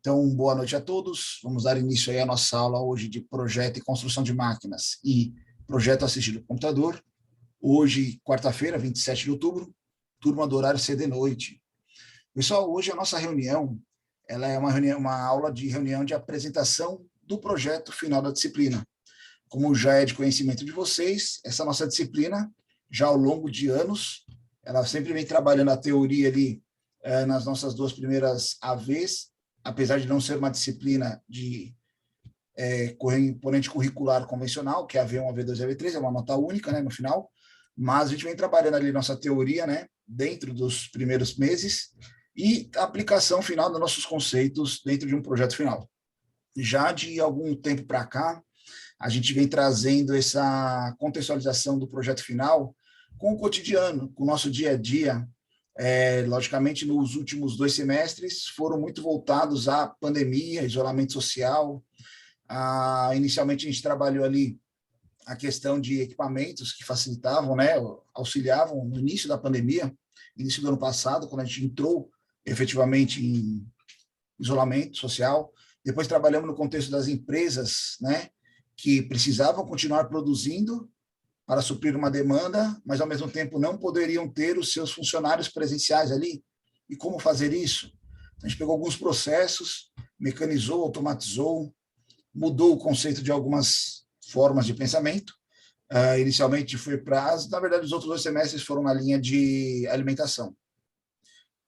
Então, boa noite a todos. Vamos dar início aí à nossa aula hoje de projeto e construção de máquinas e projeto assistido por computador. Hoje, quarta-feira, 27 de outubro, turma do horário C de noite. Pessoal, hoje a nossa reunião, ela é uma aula de reunião de apresentação do projeto final da disciplina. Como já é de conhecimento de vocês, essa nossa disciplina, já ao longo de anos, ela sempre vem trabalhando a teoria ali nas nossas duas primeiras AVs, apesar de não ser uma disciplina de componente curricular convencional, que é AV1, AV2 e AV3, é uma nota única, né, no final, mas a gente vem trabalhando ali nossa teoria, né, dentro dos primeiros meses, e a aplicação final dos nossos conceitos dentro de um projeto final. Já de algum tempo para cá, a gente vem trazendo essa contextualização do projeto final com o cotidiano, com o nosso dia a dia. Logicamente, nos últimos 2 semestres foram muito voltados à pandemia, isolamento social. Inicialmente, a gente trabalhou ali a questão de equipamentos que facilitavam, né, auxiliavam no início da pandemia, início do ano passado, quando a gente entrou efetivamente em isolamento social. Depois trabalhamos no contexto das empresas, né, que precisavam continuar produzindo para suprir uma demanda, mas ao mesmo tempo não poderiam ter os seus funcionários presenciais ali. E como fazer isso? A gente pegou alguns processos, mecanizou, automatizou, mudou o conceito de algumas formas de pensamento. Inicialmente foi para, na verdade, os outros 2 semestres foram na linha de alimentação.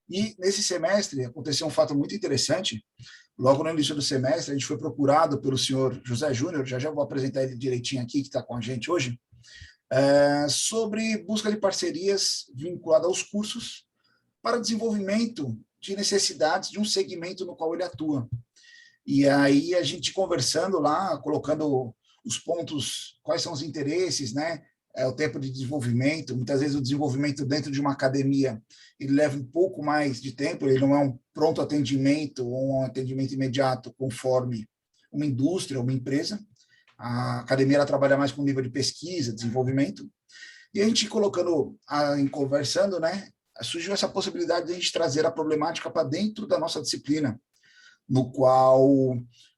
E nesse semestre aconteceu um fato muito interessante. Logo no início do semestre, a gente foi procurado pelo senhor José Júnior, já vou apresentar ele direitinho aqui, que está com a gente hoje, sobre busca de parcerias vinculadas aos cursos para desenvolvimento de necessidades de um segmento no qual ele atua. E aí a gente conversando lá, colocando os pontos, quais são os interesses, né? O tempo de desenvolvimento, muitas vezes o desenvolvimento dentro de uma academia, ele leva um pouco mais de tempo, ele não é um pronto atendimento ou um atendimento imediato conforme uma indústria ou uma empresa. A academia ela trabalha mais com nível de pesquisa, desenvolvimento, e a gente colocando, conversando, né, surgiu essa possibilidade de a gente trazer a problemática para dentro da nossa disciplina, no qual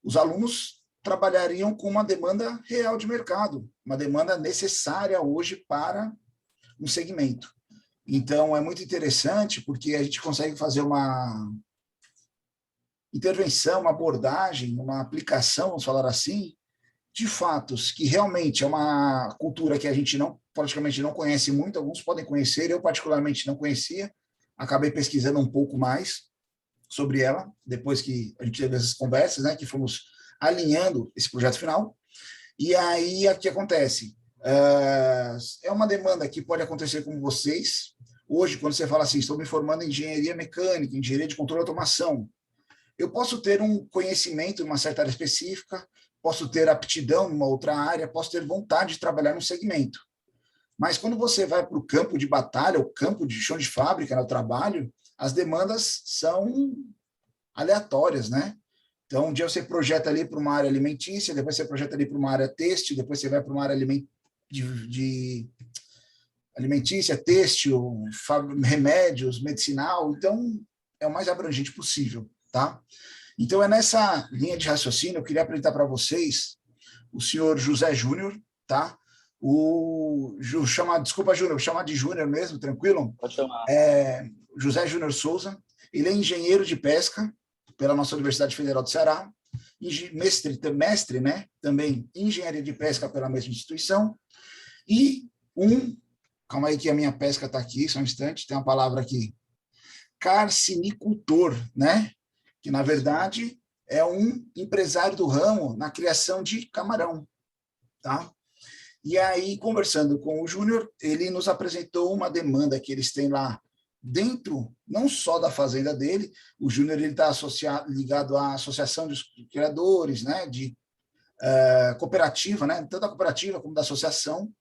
os alunos trabalhariam com uma demanda real de mercado, uma demanda necessária hoje para um segmento. Então, é muito interessante, porque a gente consegue fazer uma intervenção, uma abordagem, uma aplicação, vamos falar assim, de fatos que realmente é uma cultura que a gente praticamente não conhece muito, alguns podem conhecer, eu particularmente não conhecia, acabei pesquisando um pouco mais sobre ela, depois que a gente teve essas conversas, né, que fomos alinhando esse projeto final. E aí, o que acontece? É uma demanda que pode acontecer com vocês. Hoje, quando você fala assim, estou me formando em engenharia mecânica, engenharia de controle e automação, eu posso ter um conhecimento em uma certa área específica, posso ter aptidão em uma outra área, posso ter vontade de trabalhar num segmento. Mas quando você vai para o campo de batalha, o campo de chão de fábrica, no trabalho, as demandas são aleatórias, né? Então, um dia você projeta ali para uma área alimentícia, depois você projeta ali para uma área têxtil, depois você vai para uma área de alimentícia, têxtil, remédios, medicinal. Então, é o mais abrangente possível, tá? Então, é nessa linha de raciocínio, eu queria apresentar para vocês o senhor José Júnior, tá? Desculpa, Júnior, vou chamar de Júnior mesmo, tranquilo? Pode chamar. José Júnior Souza, ele é engenheiro de pesca pela nossa Universidade Federal do Ceará, mestre, né, também em engenharia de pesca pela mesma instituição, e calma aí que a minha pesca está aqui, só um instante, tem uma palavra aqui, carcinicultor, né, que na verdade é um empresário do ramo na criação de camarão, tá? E aí, conversando com o Júnior, ele nos apresentou uma demanda que eles têm lá dentro, não só da fazenda dele, o Júnior está ligado à associação de criadores, né, de cooperativa, né, tanto da cooperativa como da associação.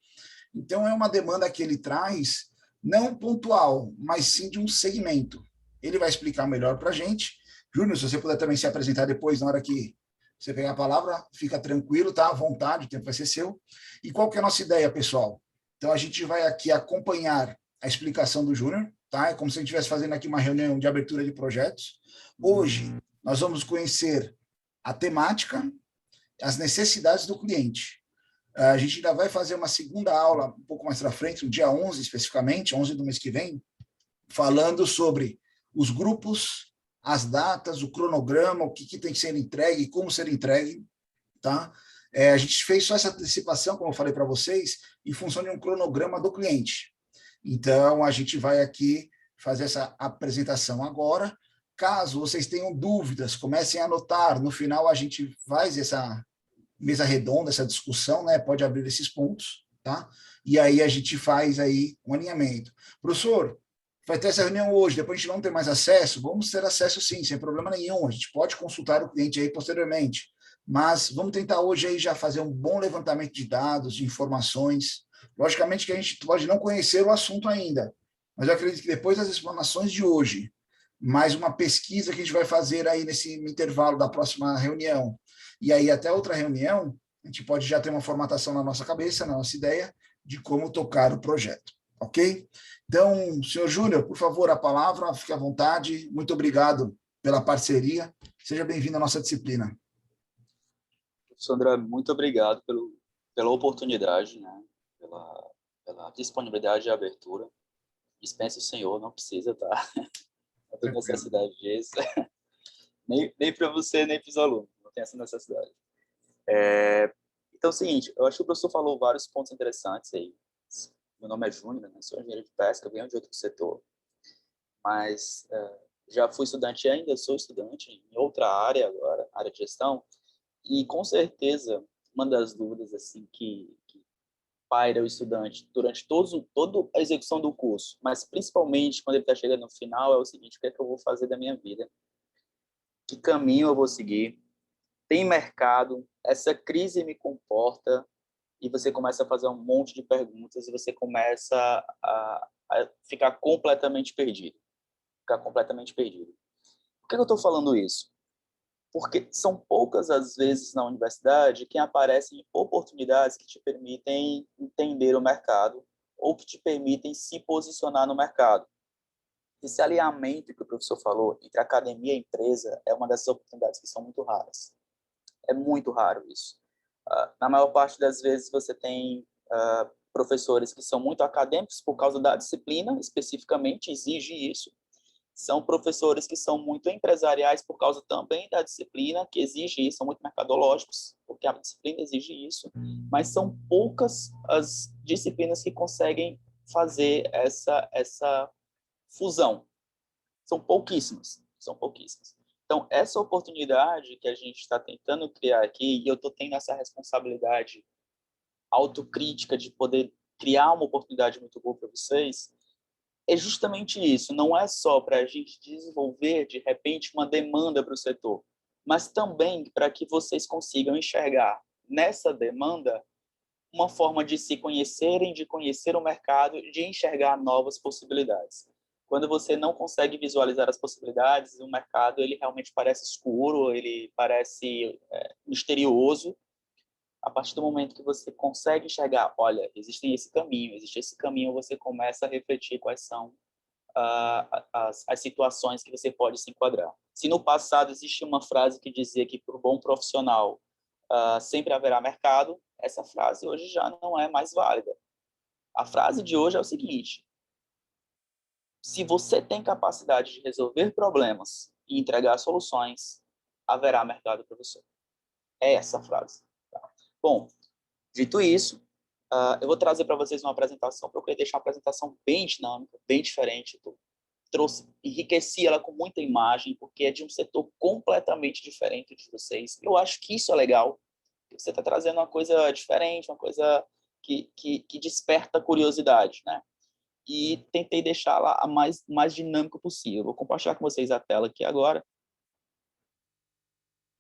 Então, é uma demanda que ele traz, não pontual, mas sim de um segmento. Ele vai explicar melhor para a gente. Júnior, se você puder também se apresentar depois, na hora que você pegar a palavra, fica tranquilo, tá? À vontade, o tempo vai ser seu. E qual que é a nossa ideia, pessoal? Então, a gente vai aqui acompanhar a explicação do Júnior, tá? É como se a gente estivesse fazendo aqui uma reunião de abertura de projetos. Hoje, nós vamos conhecer a temática, as necessidades do cliente. A gente ainda vai fazer uma segunda aula um pouco mais para frente, no dia 11 especificamente, 11 do mês que vem, falando sobre os grupos, as datas, o cronograma, o que tem que ser entregue, como ser entregue, tá? A gente fez só essa antecipação, como eu falei para vocês, em função de um cronograma do cliente. Então, a gente vai aqui fazer essa apresentação agora. Caso vocês tenham dúvidas, comecem a anotar. No final, a gente faz essa mesa redonda, essa discussão, né? Pode abrir esses pontos, tá? E aí a gente faz aí um alinhamento. Professor, vai ter essa reunião hoje, depois a gente não tem mais acesso? Vamos ter acesso sim, sem problema nenhum. A gente pode consultar o cliente aí posteriormente. Mas vamos tentar hoje aí já fazer um bom levantamento de dados, de informações. Logicamente que a gente pode não conhecer o assunto ainda, mas eu acredito que depois das explanações de hoje, mais uma pesquisa que a gente vai fazer aí nesse intervalo da próxima reunião, e aí até outra reunião, a gente pode já ter uma formatação na nossa cabeça, na nossa ideia, de como tocar o projeto, ok? Então, senhor Júnior, por favor, a palavra, fique à vontade. Muito obrigado pela parceria. Seja bem-vindo à nossa disciplina. Sandra, muito obrigado pela oportunidade, né? Pela disponibilidade e abertura. Dispense o senhor, não precisa, tá? Não tem necessidade disso. Nem para você, nem para os alunos. Não tem essa necessidade. Então, é o seguinte, eu acho que o professor falou vários pontos interessantes aí. Meu nome é Júnior, né? Sou engenheiro de pesca, venho de outro setor. Mas já fui estudante e ainda sou estudante em outra área agora, área de gestão. E, com certeza, uma das dúvidas assim que paira o estudante durante toda a execução do curso, mas principalmente quando ele está chegando no final, é o seguinte: o que é que eu vou fazer da minha vida? Que caminho eu vou seguir? Tem mercado? Essa crise me comporta? E você começa a fazer um monte de perguntas e você começa a ficar completamente perdido. Por que eu estou falando isso? Porque são poucas as vezes na universidade que aparecem oportunidades que te permitem entender o mercado ou que te permitem se posicionar no mercado. Esse alinhamento que o professor falou entre academia e empresa é uma dessas oportunidades que são muito raras. É muito raro isso. Na maior parte das vezes você tem professores que são muito acadêmicos por causa da disciplina, especificamente, exige isso. São professores que são muito empresariais por causa também da disciplina, que exige isso, são muito mercadológicos, porque a disciplina exige isso, mas são poucas as disciplinas que conseguem fazer essa fusão. São pouquíssimas. Então, essa oportunidade que a gente está tentando criar aqui, e eu estou tendo essa responsabilidade autocrítica de poder criar uma oportunidade muito boa para vocês, é justamente isso. Não é só para a gente desenvolver, de repente, uma demanda para o setor, mas também para que vocês consigam enxergar nessa demanda uma forma de se conhecerem, de conhecer o mercado, de enxergar novas possibilidades. Quando você não consegue visualizar as possibilidades, o mercado ele realmente parece escuro, ele parece misterioso. A partir do momento que você consegue enxergar, olha, existe esse caminho, você começa a refletir quais são as situações que você pode se enquadrar. Se no passado existia uma frase que dizia que para o bom profissional sempre haverá mercado, essa frase hoje já não é mais válida. A frase de hoje é o seguinte: se você tem capacidade de resolver problemas e entregar soluções, haverá mercado para você. É essa a frase. Tá? Bom, dito isso, eu vou trazer para vocês uma apresentação. Procurei deixar uma apresentação bem dinâmica, bem diferente. Enriqueci ela com muita imagem, porque é de um setor completamente diferente de vocês. Eu acho que isso é legal. Você está trazendo uma coisa diferente, uma coisa que desperta curiosidade, né? E tentei deixá-la a mais dinâmica possível. Vou compartilhar com vocês a tela aqui agora.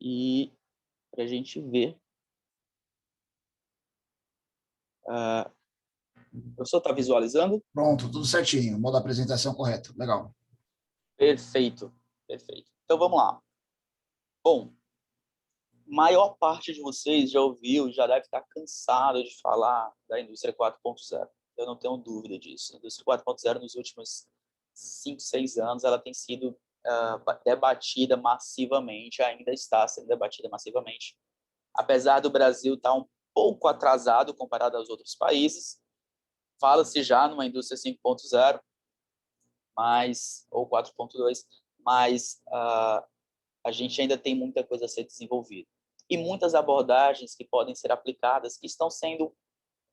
E para a gente ver. O professor está visualizando? Pronto, tudo certinho. Modo apresentação correto. Legal. Perfeito. Então, vamos lá. Bom, maior parte de vocês já ouviu, já deve estar cansado de falar da indústria 4.0. Eu não tenho dúvida disso. A indústria 4.0, nos últimos 5, 6 anos, ela tem sido debatida massivamente, ainda está sendo debatida massivamente. Apesar do Brasil estar um pouco atrasado comparado aos outros países, fala-se já numa indústria 5.0, ou 4.2, mas a gente ainda tem muita coisa a ser desenvolvida. E muitas abordagens que podem ser aplicadas, que estão sendo,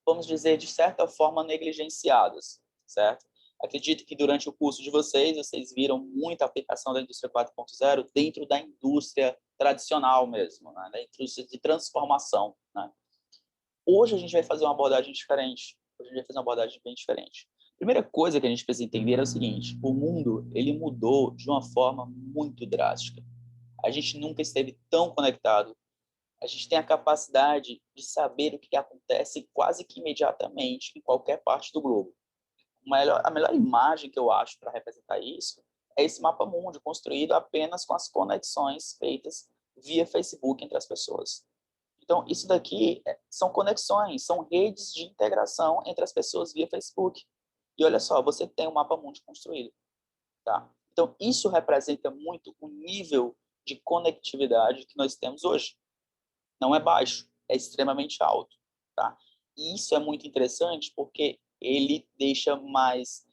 vamos dizer, de certa forma, negligenciadas, certo? Acredito que durante o curso de vocês viram muita aplicação da indústria 4.0 dentro da indústria tradicional mesmo, né? Da indústria de transformação, né? Hoje a gente vai fazer uma abordagem diferente. Hoje a gente vai fazer uma abordagem bem diferente. A primeira coisa que a gente precisa entender é o seguinte: o mundo ele mudou de uma forma muito drástica. A gente nunca esteve tão conectado. A gente tem a capacidade de saber o que acontece quase que imediatamente em qualquer parte do globo. A melhor imagem que eu acho para representar isso é esse mapa mundi construído apenas com as conexões feitas via Facebook entre as pessoas. Então, isso daqui são conexões, são redes de integração entre as pessoas via Facebook. E olha só, você tem um mapa mundi construído, tá? Então, isso representa muito o nível de conectividade que nós temos hoje. Não é baixo, é extremamente alto, tá? E isso é muito interessante porque ele deixa mais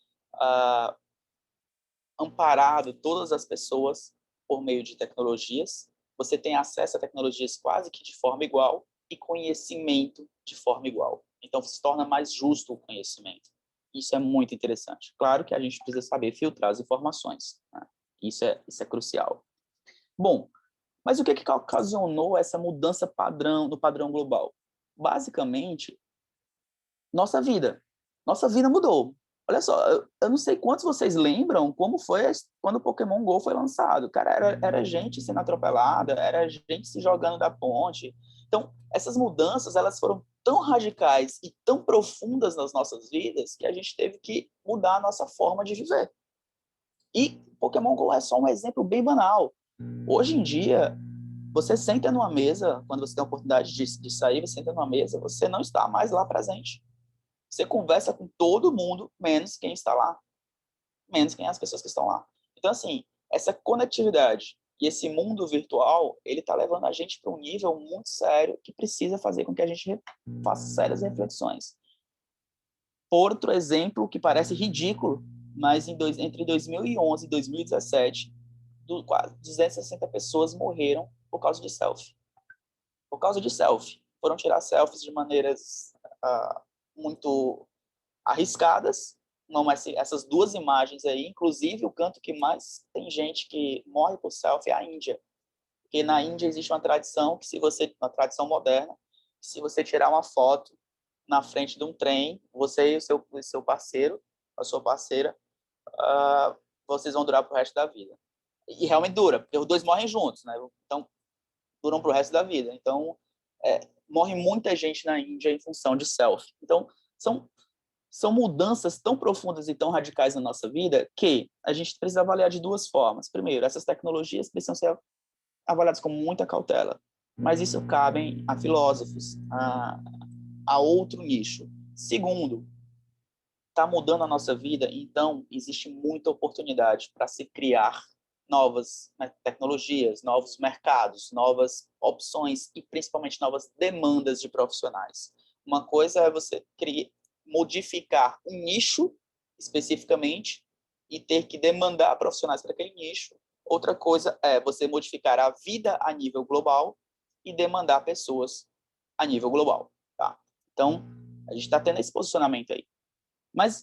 amparado todas as pessoas por meio de tecnologias. Você tem acesso a tecnologias quase que de forma igual e conhecimento de forma igual. Então, se torna mais justo o conhecimento. Isso é muito interessante. Claro que a gente precisa saber filtrar as informações, né? Isso é crucial. Bom, mas o que ocasionou essa mudança no padrão global? Basicamente, nossa vida. Nossa vida mudou. Olha só, eu não sei quantos vocês lembram como foi quando o Pokémon GO foi lançado. Cara, era gente sendo atropelada, era gente se jogando da ponte. Então, essas mudanças, elas foram tão radicais e tão profundas nas nossas vidas que a gente teve que mudar a nossa forma de viver. E Pokémon GO é só um exemplo bem banal. Hoje em dia, você senta numa mesa, quando você tem a oportunidade de sair, você senta numa mesa, você não está mais lá presente. Você conversa com todo mundo, menos quem está lá. Menos quem as pessoas que estão lá. Então, assim, essa conectividade e esse mundo virtual, ele está levando a gente para um nível muito sério que precisa fazer com que a gente faça sérias reflexões. Outro exemplo que parece ridículo, mas entre 2011 e 2017, quase 260 pessoas morreram por causa de selfie. Por causa de selfie. Foram tirar selfies de maneiras muito arriscadas, não, mas essas duas imagens aí, inclusive o canto que mais tem gente que morre por selfie é a Índia, porque na Índia existe uma tradição uma tradição moderna, se você tirar uma foto na frente de um trem, você e o seu parceiro, a sua parceira, vocês vão durar pro resto da vida. E realmente dura, porque os dois morrem juntos, né? Então duram pro resto da vida. Então morre muita gente na Índia em função de selfie. Então são mudanças tão profundas e tão radicais na nossa vida que a gente precisa avaliar de duas formas. Primeiro, essas tecnologias precisam ser avaliadas com muita cautela, mas isso cabe a filósofos, a outro nicho. Segundo, está mudando a nossa vida, então existe muita oportunidade para se criar novas tecnologias, novos mercados, novas opções e principalmente novas demandas de profissionais. Uma coisa é você modificar um nicho especificamente e ter que demandar profissionais para aquele nicho. Outra coisa é você modificar a vida a nível global e demandar pessoas a nível global, tá? Então, a gente está tendo esse posicionamento aí. Mas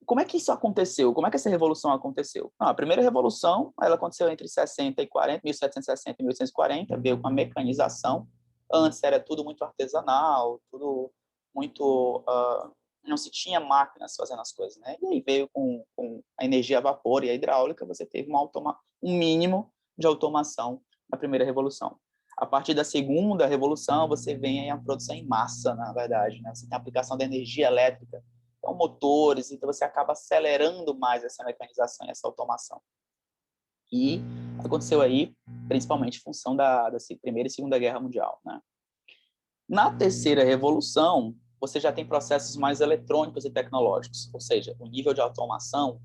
como é que isso aconteceu? Como é que essa revolução aconteceu? A primeira revolução, ela aconteceu entre 60 e 40, 1760 e 1840, veio com a mecanização. Antes era tudo muito artesanal, tudo muito não se tinha máquinas fazendo as coisas, né? E aí veio com a energia a vapor e a hidráulica, você teve um mínimo de automação na primeira revolução. A partir da segunda revolução, você vem aí a produção em massa, na verdade, né? Você tem a aplicação da energia elétrica, então motores, então você acaba acelerando mais essa mecanização e essa automação. E aconteceu aí, principalmente em função da Primeira e Segunda Guerra Mundial, né? Na terceira revolução, você já tem processos mais eletrônicos e tecnológicos, ou seja, o nível de automação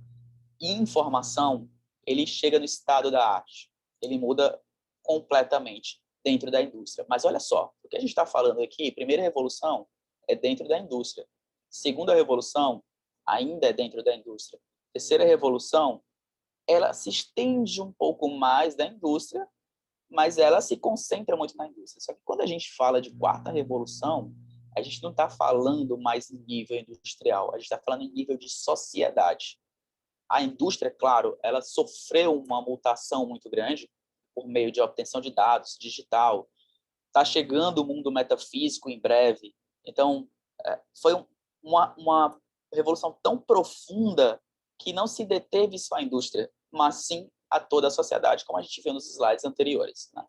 e informação ele chega no estado da arte. Ele muda completamente dentro da indústria. Mas olha só, o que a gente está falando aqui, primeira revolução é dentro da indústria. Segunda revolução ainda é dentro da indústria. Terceira revolução, ela se estende um pouco mais da indústria, mas ela se concentra muito na indústria. Só que quando a gente fala de quarta revolução, a gente não está falando mais em nível industrial, a gente está falando em nível de sociedade. A indústria, claro, ela sofreu uma mutação muito grande por meio de obtenção de dados, digital. Está chegando o mundo metafísico em breve. Então, foi uma revolução tão profunda que não se deteve só à indústria, mas sim a toda a sociedade, como a gente viu nos slides anteriores, né?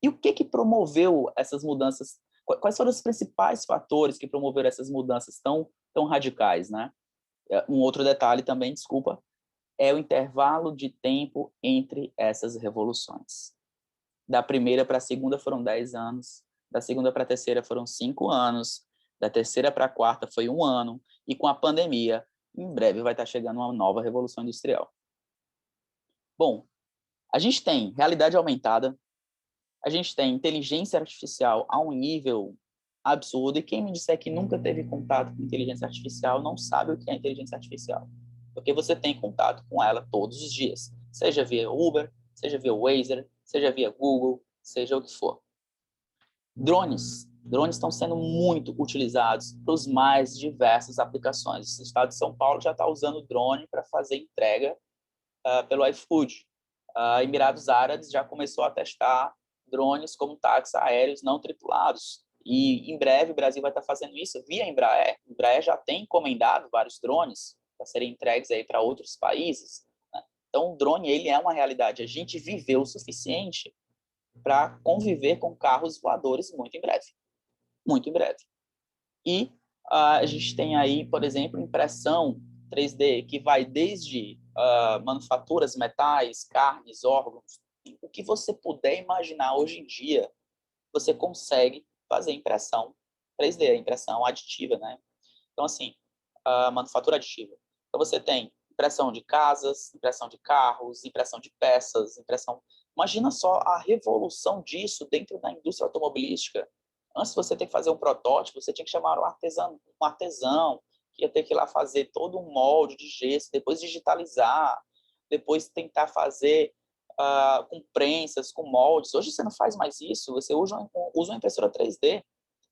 E o que promoveu essas mudanças? Quais foram os principais fatores que promoveram essas mudanças tão radicais, né? Um outro detalhe também, desculpa, é o intervalo de tempo entre essas revoluções. Da primeira para a segunda foram 10 anos, da segunda para a terceira foram 5 anos, da terceira para a quarta foi 1 ano, e com a pandemia, em breve vai estar chegando uma nova revolução industrial. Bom, a gente tem realidade aumentada, a gente tem inteligência artificial a um nível absurdo, e quem me disser que nunca teve contato com inteligência artificial não sabe o que é inteligência artificial, porque você tem contato com ela todos os dias, seja via Uber, seja via Waze, seja via Google, seja o que for. Drones estão sendo muito utilizados para as mais diversas aplicações. O estado de São Paulo já está usando drone para fazer entrega pelo iFood. Emirados Árabes já começou a testar drones como táxis aéreos não tripulados. E em breve o Brasil vai estar fazendo isso via Embraer. A Embraer já tem encomendado vários drones para serem entregues aí para outros países, né? Então o drone ele é uma realidade. A gente viveu o suficiente para conviver com carros voadores muito em breve. Muito em breve. E a gente tem aí, por exemplo, impressão 3D, que vai desde manufaturas, metais, carnes, órgãos. O que você puder imaginar hoje em dia, você consegue fazer impressão 3D, impressão aditiva, né? Então, assim, manufatura aditiva. Então, você tem impressão de casas, impressão de carros, impressão de peças, impressão... Imagina só a revolução disso dentro da indústria automobilística. Antes de você ter que fazer um protótipo, você tinha que chamar um artesão, que ia ter que ir lá fazer todo um molde de gesso, depois digitalizar, depois tentar fazer com prensas, com moldes. Hoje você não faz mais isso, você usa uma impressora 3D.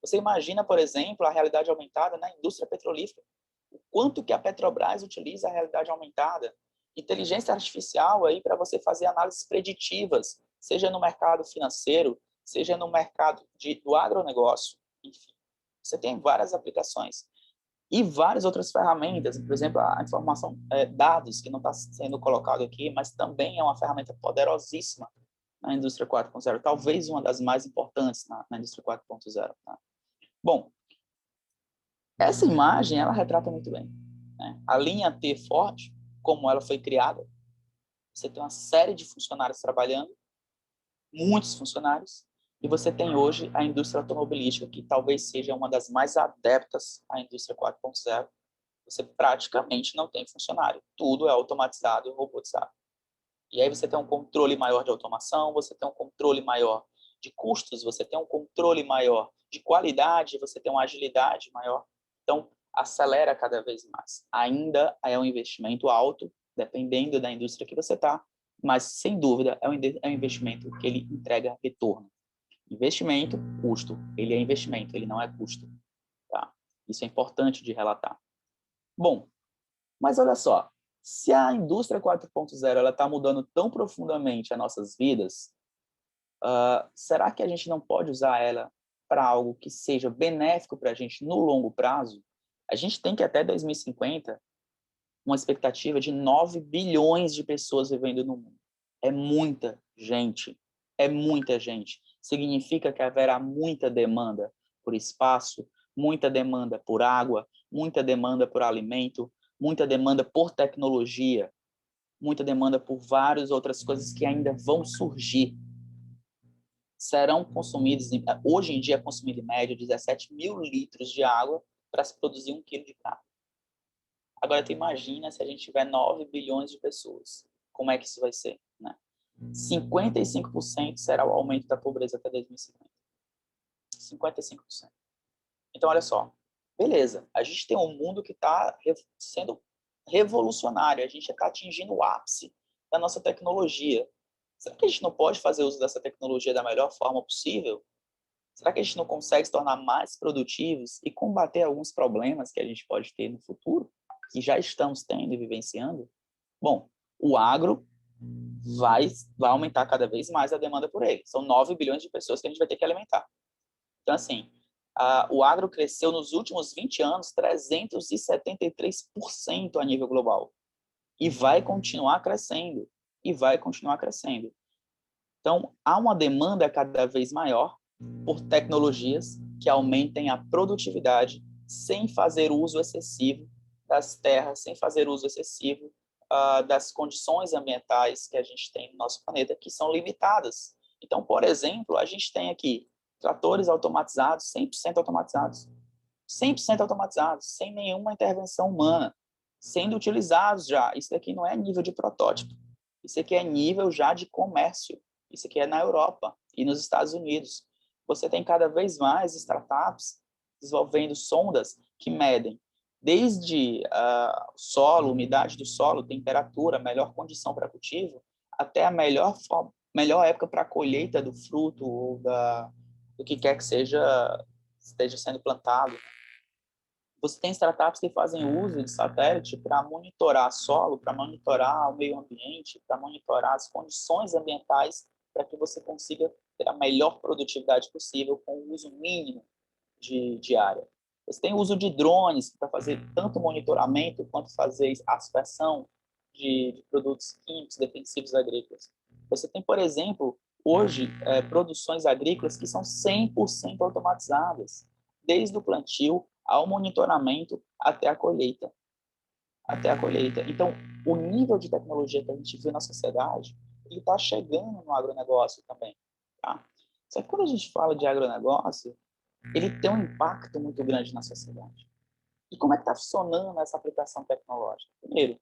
Você imagina, por exemplo, a realidade aumentada na indústria petrolífera. O quanto que a Petrobras utiliza a realidade aumentada, inteligência artificial aí para você fazer análises preditivas, seja no mercado financeiro, seja no mercado do agronegócio, enfim. Você tem várias aplicações. E várias outras ferramentas, por exemplo, a informação, dados, que não está sendo colocado aqui, mas também é uma ferramenta poderosíssima na indústria 4.0, talvez uma das mais importantes na indústria 4.0. Tá? Bom, essa imagem, ela retrata muito bem, né? A linha T Ford, como ela foi criada, você tem uma série de funcionários trabalhando, muitos funcionários, e você tem hoje a indústria automobilística, que talvez seja uma das mais adeptas à indústria 4.0. Você praticamente não tem funcionário. Tudo é automatizado e robotizado. E aí você tem um controle maior de automação, você tem um controle maior de custos, você tem um controle maior de qualidade, você tem uma agilidade maior. Então, acelera cada vez mais. Ainda é um investimento alto, dependendo da indústria que você está, mas, sem dúvida, é um investimento que ele entrega retorno. Investimento, custo. Ele é investimento, ele não é custo. Tá? Isso é importante de relatar. Bom, mas olha só, se a indústria 4.0 está mudando tão profundamente as nossas vidas, será que a gente não pode usar ela para algo que seja benéfico para a gente no longo prazo? A gente tem que até 2050 uma expectativa de 9 bilhões de pessoas vivendo no mundo. É muita gente. É muita gente. Significa que haverá muita demanda por espaço, muita demanda por água, muita demanda por alimento, muita demanda por tecnologia, muita demanda por várias outras coisas que ainda vão surgir. Serão consumidos, hoje em dia é consumido em média 17 mil litros de água para se produzir 1 quilo de carne. Agora, tu imagina se a gente tiver 9 bilhões de pessoas. como é que isso vai ser, né? 55% será o aumento da pobreza até 2050. 55%. Então, olha só. Beleza, a gente tem um mundo que está sendo revolucionário, a gente está atingindo o ápice da nossa tecnologia. Será que a gente não pode fazer uso dessa tecnologia da melhor forma possível? Será que a gente não consegue se tornar mais produtivos e combater alguns problemas que a gente pode ter no futuro, que já estamos tendo e vivenciando? Bom, o agro vai aumentar cada vez mais a demanda por ele. São 9 bilhões de pessoas que a gente vai ter que alimentar. Então, assim, o agro cresceu nos últimos 20 anos 373% a nível global. E vai continuar crescendo. E vai continuar crescendo. Então, há uma demanda cada vez maior por tecnologias que aumentem a produtividade sem fazer uso excessivo das terras, sem fazer uso excessivo das condições ambientais que a gente tem no nosso planeta, que são limitadas. Então, por exemplo, a gente tem aqui tratores automatizados, 100% automatizados, 100% automatizados, sem nenhuma intervenção humana, sendo utilizados já. Isso daqui não é nível de protótipo, isso aqui é nível já de comércio, isso aqui é na Europa e nos Estados Unidos. Você tem cada vez mais startups desenvolvendo sondas que medem desde solo, umidade do solo, temperatura, melhor condição para cultivo, até a melhor época para a colheita do fruto ou do que quer que esteja sendo plantado. Você tem startups que fazem uso de satélite para monitorar solo, para monitorar o meio ambiente, para monitorar as condições ambientais para que você consiga ter a melhor produtividade possível com o uso mínimo de área. Você tem o uso de drones para fazer tanto monitoramento quanto fazer aspersão de produtos químicos defensivos agrícolas. Você tem, por exemplo, hoje, produções agrícolas que são 100% automatizadas, desde o plantio ao monitoramento até a colheita. Até a colheita. Então, o nível de tecnologia que a gente vê na sociedade, ele está chegando no agronegócio também. Tá? Só que quando a gente fala de agronegócio, ele tem um impacto muito grande na sociedade. E como é que está funcionando essa aplicação tecnológica? Primeiro,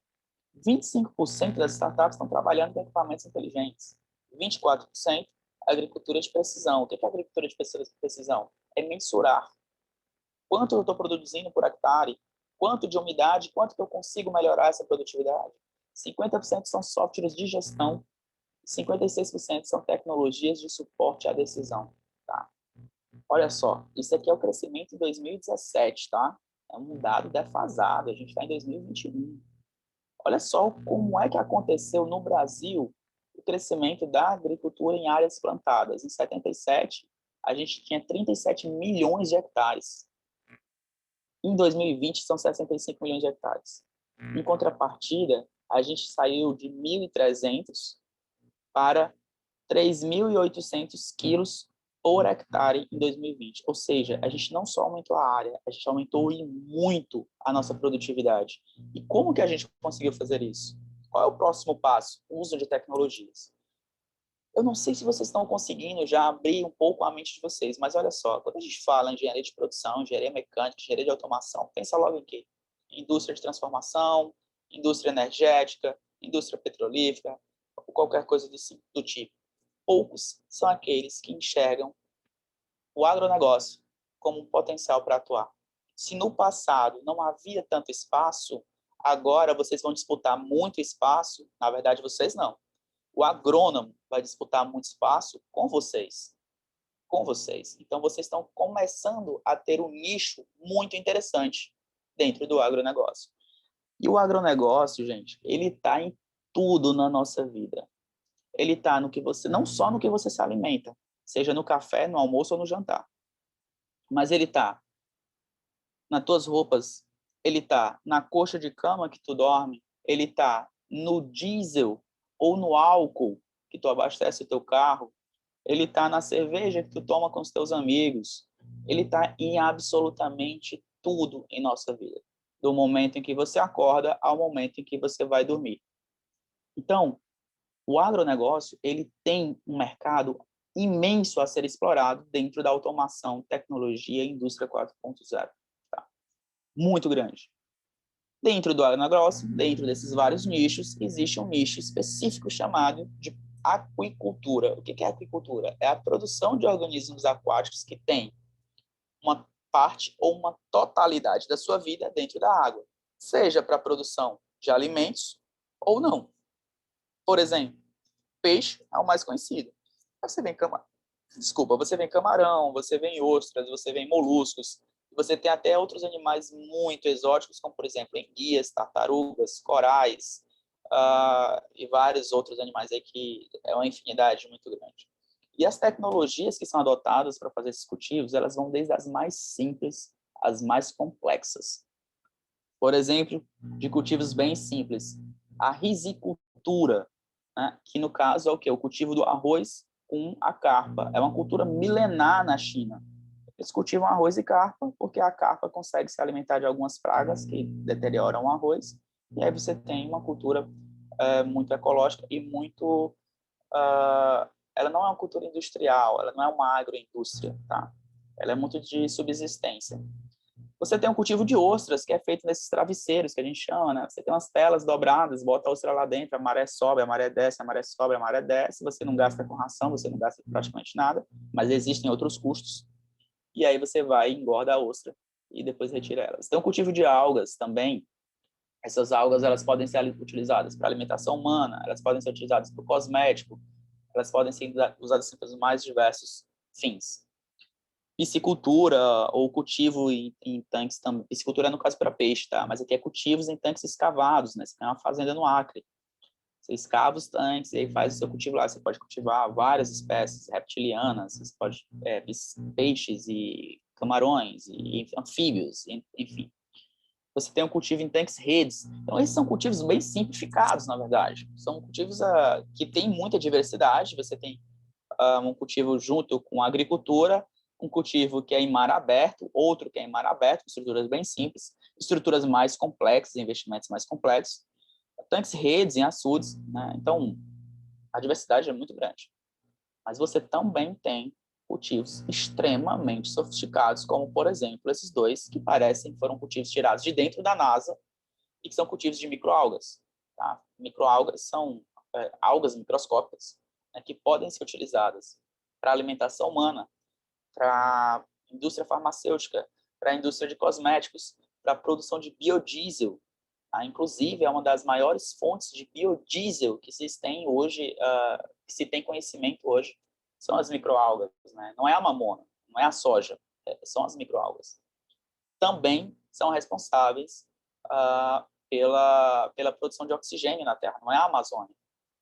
25% das startups estão trabalhando com equipamentos inteligentes. 24% agricultura de precisão. O que é agricultura de precisão? É mensurar quanto eu estou produzindo por hectare, quanto de umidade, quanto que eu consigo melhorar essa produtividade. 50% são softwares de gestão, 56% são tecnologias de suporte à decisão. Tá? Olha só, isso aqui é o crescimento em 2017, tá? É um dado defasado, a gente está em 2021. Olha só como é que aconteceu no Brasil o crescimento da agricultura em áreas plantadas. Em 77, a gente tinha 37 milhões de hectares. Em 2020, são 65 milhões de hectares. Em contrapartida, a gente saiu de 1.300 para 3.800 quilos por hectare em 2020. Ou seja, a gente não só aumentou a área, a gente aumentou muito a nossa produtividade. E como que a gente conseguiu fazer isso? Qual é o próximo passo? O uso de tecnologias. Eu não sei se vocês estão conseguindo já abrir um pouco a mente de vocês, mas olha só, quando a gente fala em engenharia de produção, engenharia mecânica, engenharia de automação, pensa logo em quê? Indústria de transformação, indústria energética, indústria petrolífera, ou qualquer coisa do tipo. Poucos são aqueles que enxergam o agronegócio como um potencial para atuar. Se no passado não havia tanto espaço, agora vocês vão disputar muito espaço, na verdade vocês não. O agrônomo vai disputar muito espaço com vocês. Com vocês. Então, vocês estão começando a ter um nicho muito interessante dentro do agronegócio. E o agronegócio, gente, ele está em tudo na nossa vida. Ele está no que você, não só no que você se alimenta, seja no café, no almoço ou no jantar. Mas ele está nas tuas roupas, ele está na coxa de cama que tu dorme, ele está no diesel ou no álcool que tu abastece o teu carro, ele está na cerveja que tu toma com os teus amigos, ele está em absolutamente tudo em nossa vida, do momento em que você acorda ao momento em que você vai dormir. Então, o agronegócio, ele tem um mercado imenso a ser explorado dentro da automação, tecnologia e indústria 4.0. Tá? Muito grande. Dentro do agronegócio, dentro desses vários nichos, existe um nicho específico chamado de aquicultura. O que é aquicultura? É a produção de organismos aquáticos que têm uma parte ou uma totalidade da sua vida dentro da água, seja para a produção de alimentos ou não. Por exemplo, peixe é o mais conhecido. Você vê você vê camarão, você vê ostras, você vê moluscos, você tem até outros animais muito exóticos, como, por exemplo, enguias, tartarugas, corais, e vários outros animais aí que é uma infinidade muito grande. E as tecnologias que são adotadas para fazer esses cultivos, elas vão desde as mais simples às mais complexas. Por exemplo, de cultivos bem simples, a risicultura, né, que no caso é o quê? O cultivo do arroz com a carpa. É uma cultura milenar na China. Eles cultivam arroz e carpa porque a carpa consegue se alimentar de algumas pragas que deterioram o arroz, e aí você tem uma cultura muito ecológica e muito... ela não é uma cultura industrial, ela não é uma agroindústria, tá? Ela é muito de subsistência. Você tem um cultivo de ostras, que é feito nesses travesseiros, que a gente chama, né? Você tem umas telas dobradas, bota a ostra lá dentro, a maré sobe, a maré desce, a maré sobe, a maré desce, você não gasta com ração, você não gasta praticamente nada, mas existem outros custos, e aí você vai e engorda a ostra e depois retira ela. Você tem um cultivo de algas também. Essas algas, elas podem ser utilizadas para alimentação humana, elas podem ser utilizadas para o cosmético, elas podem ser usadas para os mais diversos fins. Piscicultura ou cultivo em tanques também. Piscicultura é no caso para peixe, tá? Mas aqui é cultivos em tanques escavados, né? Você tem uma fazenda no Acre. Você escava os tanques e aí faz o seu cultivo lá. Você pode cultivar várias espécies reptilianas, você pode peixes e camarões e anfíbios, enfim. Você tem um cultivo em tanques redes. Então, esses são cultivos bem simplificados, na verdade. São cultivos que têm muita diversidade. Você tem um cultivo junto com a agricultura, um cultivo que é em mar aberto, outro que é em mar aberto, estruturas bem simples, estruturas mais complexas, investimentos mais complexos, tanques redes em açudes, né? Então, a diversidade é muito grande. Mas você também tem cultivos extremamente sofisticados, como, por exemplo, esses dois que parecem que foram cultivos tirados de dentro da NASA e que são cultivos de microalgas. Tá? Microalgas são algas microscópicas, né, que podem ser utilizadas para alimentação humana, para indústria farmacêutica, para a indústria de cosméticos, para a produção de biodiesel. Tá? Inclusive, é uma das maiores fontes de biodiesel que se tem hoje, que se tem conhecimento hoje, são as microalgas. Né? Não é a mamona, não é a soja, são as microalgas. Também são responsáveis pela produção de oxigênio na Terra, não é a Amazônia.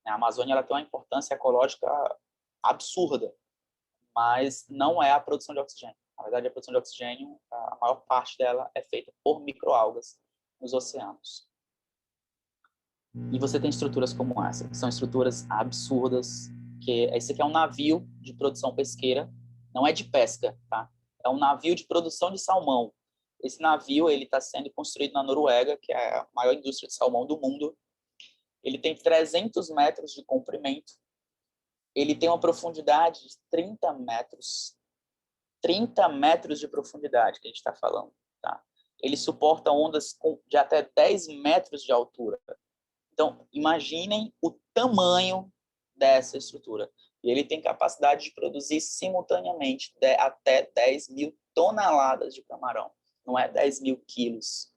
A Amazônia ela tem uma importância ecológica absurda, mas não é a produção de oxigênio. Na verdade, a produção de oxigênio, a maior parte dela é feita por microalgas nos oceanos. E você tem estruturas como essa, que são estruturas absurdas, que esse aqui é um navio de produção pesqueira, não é de pesca, tá? É um navio de produção de salmão. Esse navio ele está sendo construído na Noruega, que é a maior indústria de salmão do mundo. Ele tem 300 metros de comprimento. Ele tem uma profundidade de 30 metros. 30 metros de profundidade que a gente está falando. Tá? Ele suporta ondas de até 10 metros de altura. Então, imaginem o tamanho dessa estrutura. E ele tem capacidade de produzir simultaneamente até 10 mil toneladas de camarão. Não é 10 mil quilos,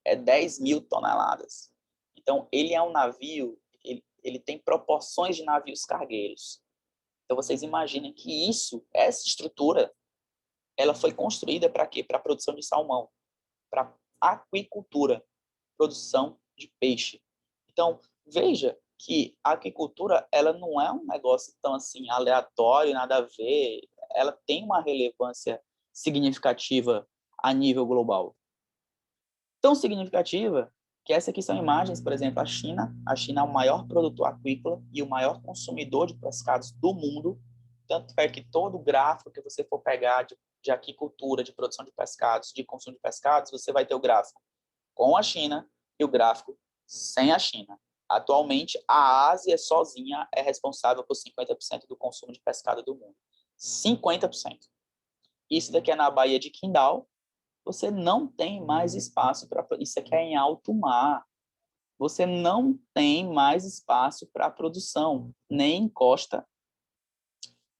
é 10 mil toneladas. Então, ele é um navio, ele tem proporções de navios cargueiros. Então, vocês imaginem que essa estrutura, ela foi construída para quê? Para a produção de salmão, para aquicultura, produção de peixe. Então, veja que a aquicultura, ela não é um negócio tão assim aleatório, nada a ver. Ela tem uma relevância significativa a nível global. Tão significativa que essa aqui são imagens, por exemplo, a China. A China é o maior produtor aquícola e o maior consumidor de pescados do mundo. Tanto é que todo gráfico que você for pegar de aquicultura, de produção de pescados, de consumo de pescados, você vai ter o gráfico com a China e o gráfico sem a China. Atualmente, a Ásia sozinha é responsável por 50% do consumo de pescado do mundo. 50%. Isso daqui é na Baía de Qingdao, você não tem mais espaço para... Isso aqui é em alto mar. Você não tem mais espaço para produção, nem em costa,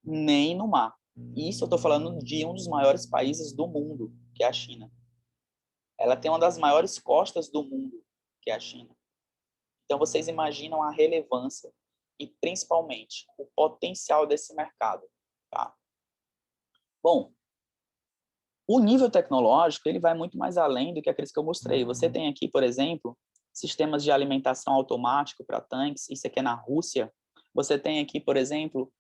nem no mar. Isso eu estou falando de um dos maiores países do mundo, que é a China. Ela tem uma das maiores costas do mundo, que é a China. Então, vocês imaginam a relevância e, principalmente, o potencial desse mercado. Tá? Bom, o nível tecnológico ele vai muito mais além do que aqueles que eu mostrei. Você tem aqui, por exemplo, sistemas de alimentação automático para tanques, isso aqui é na Rússia. Você tem aqui, por exemplo,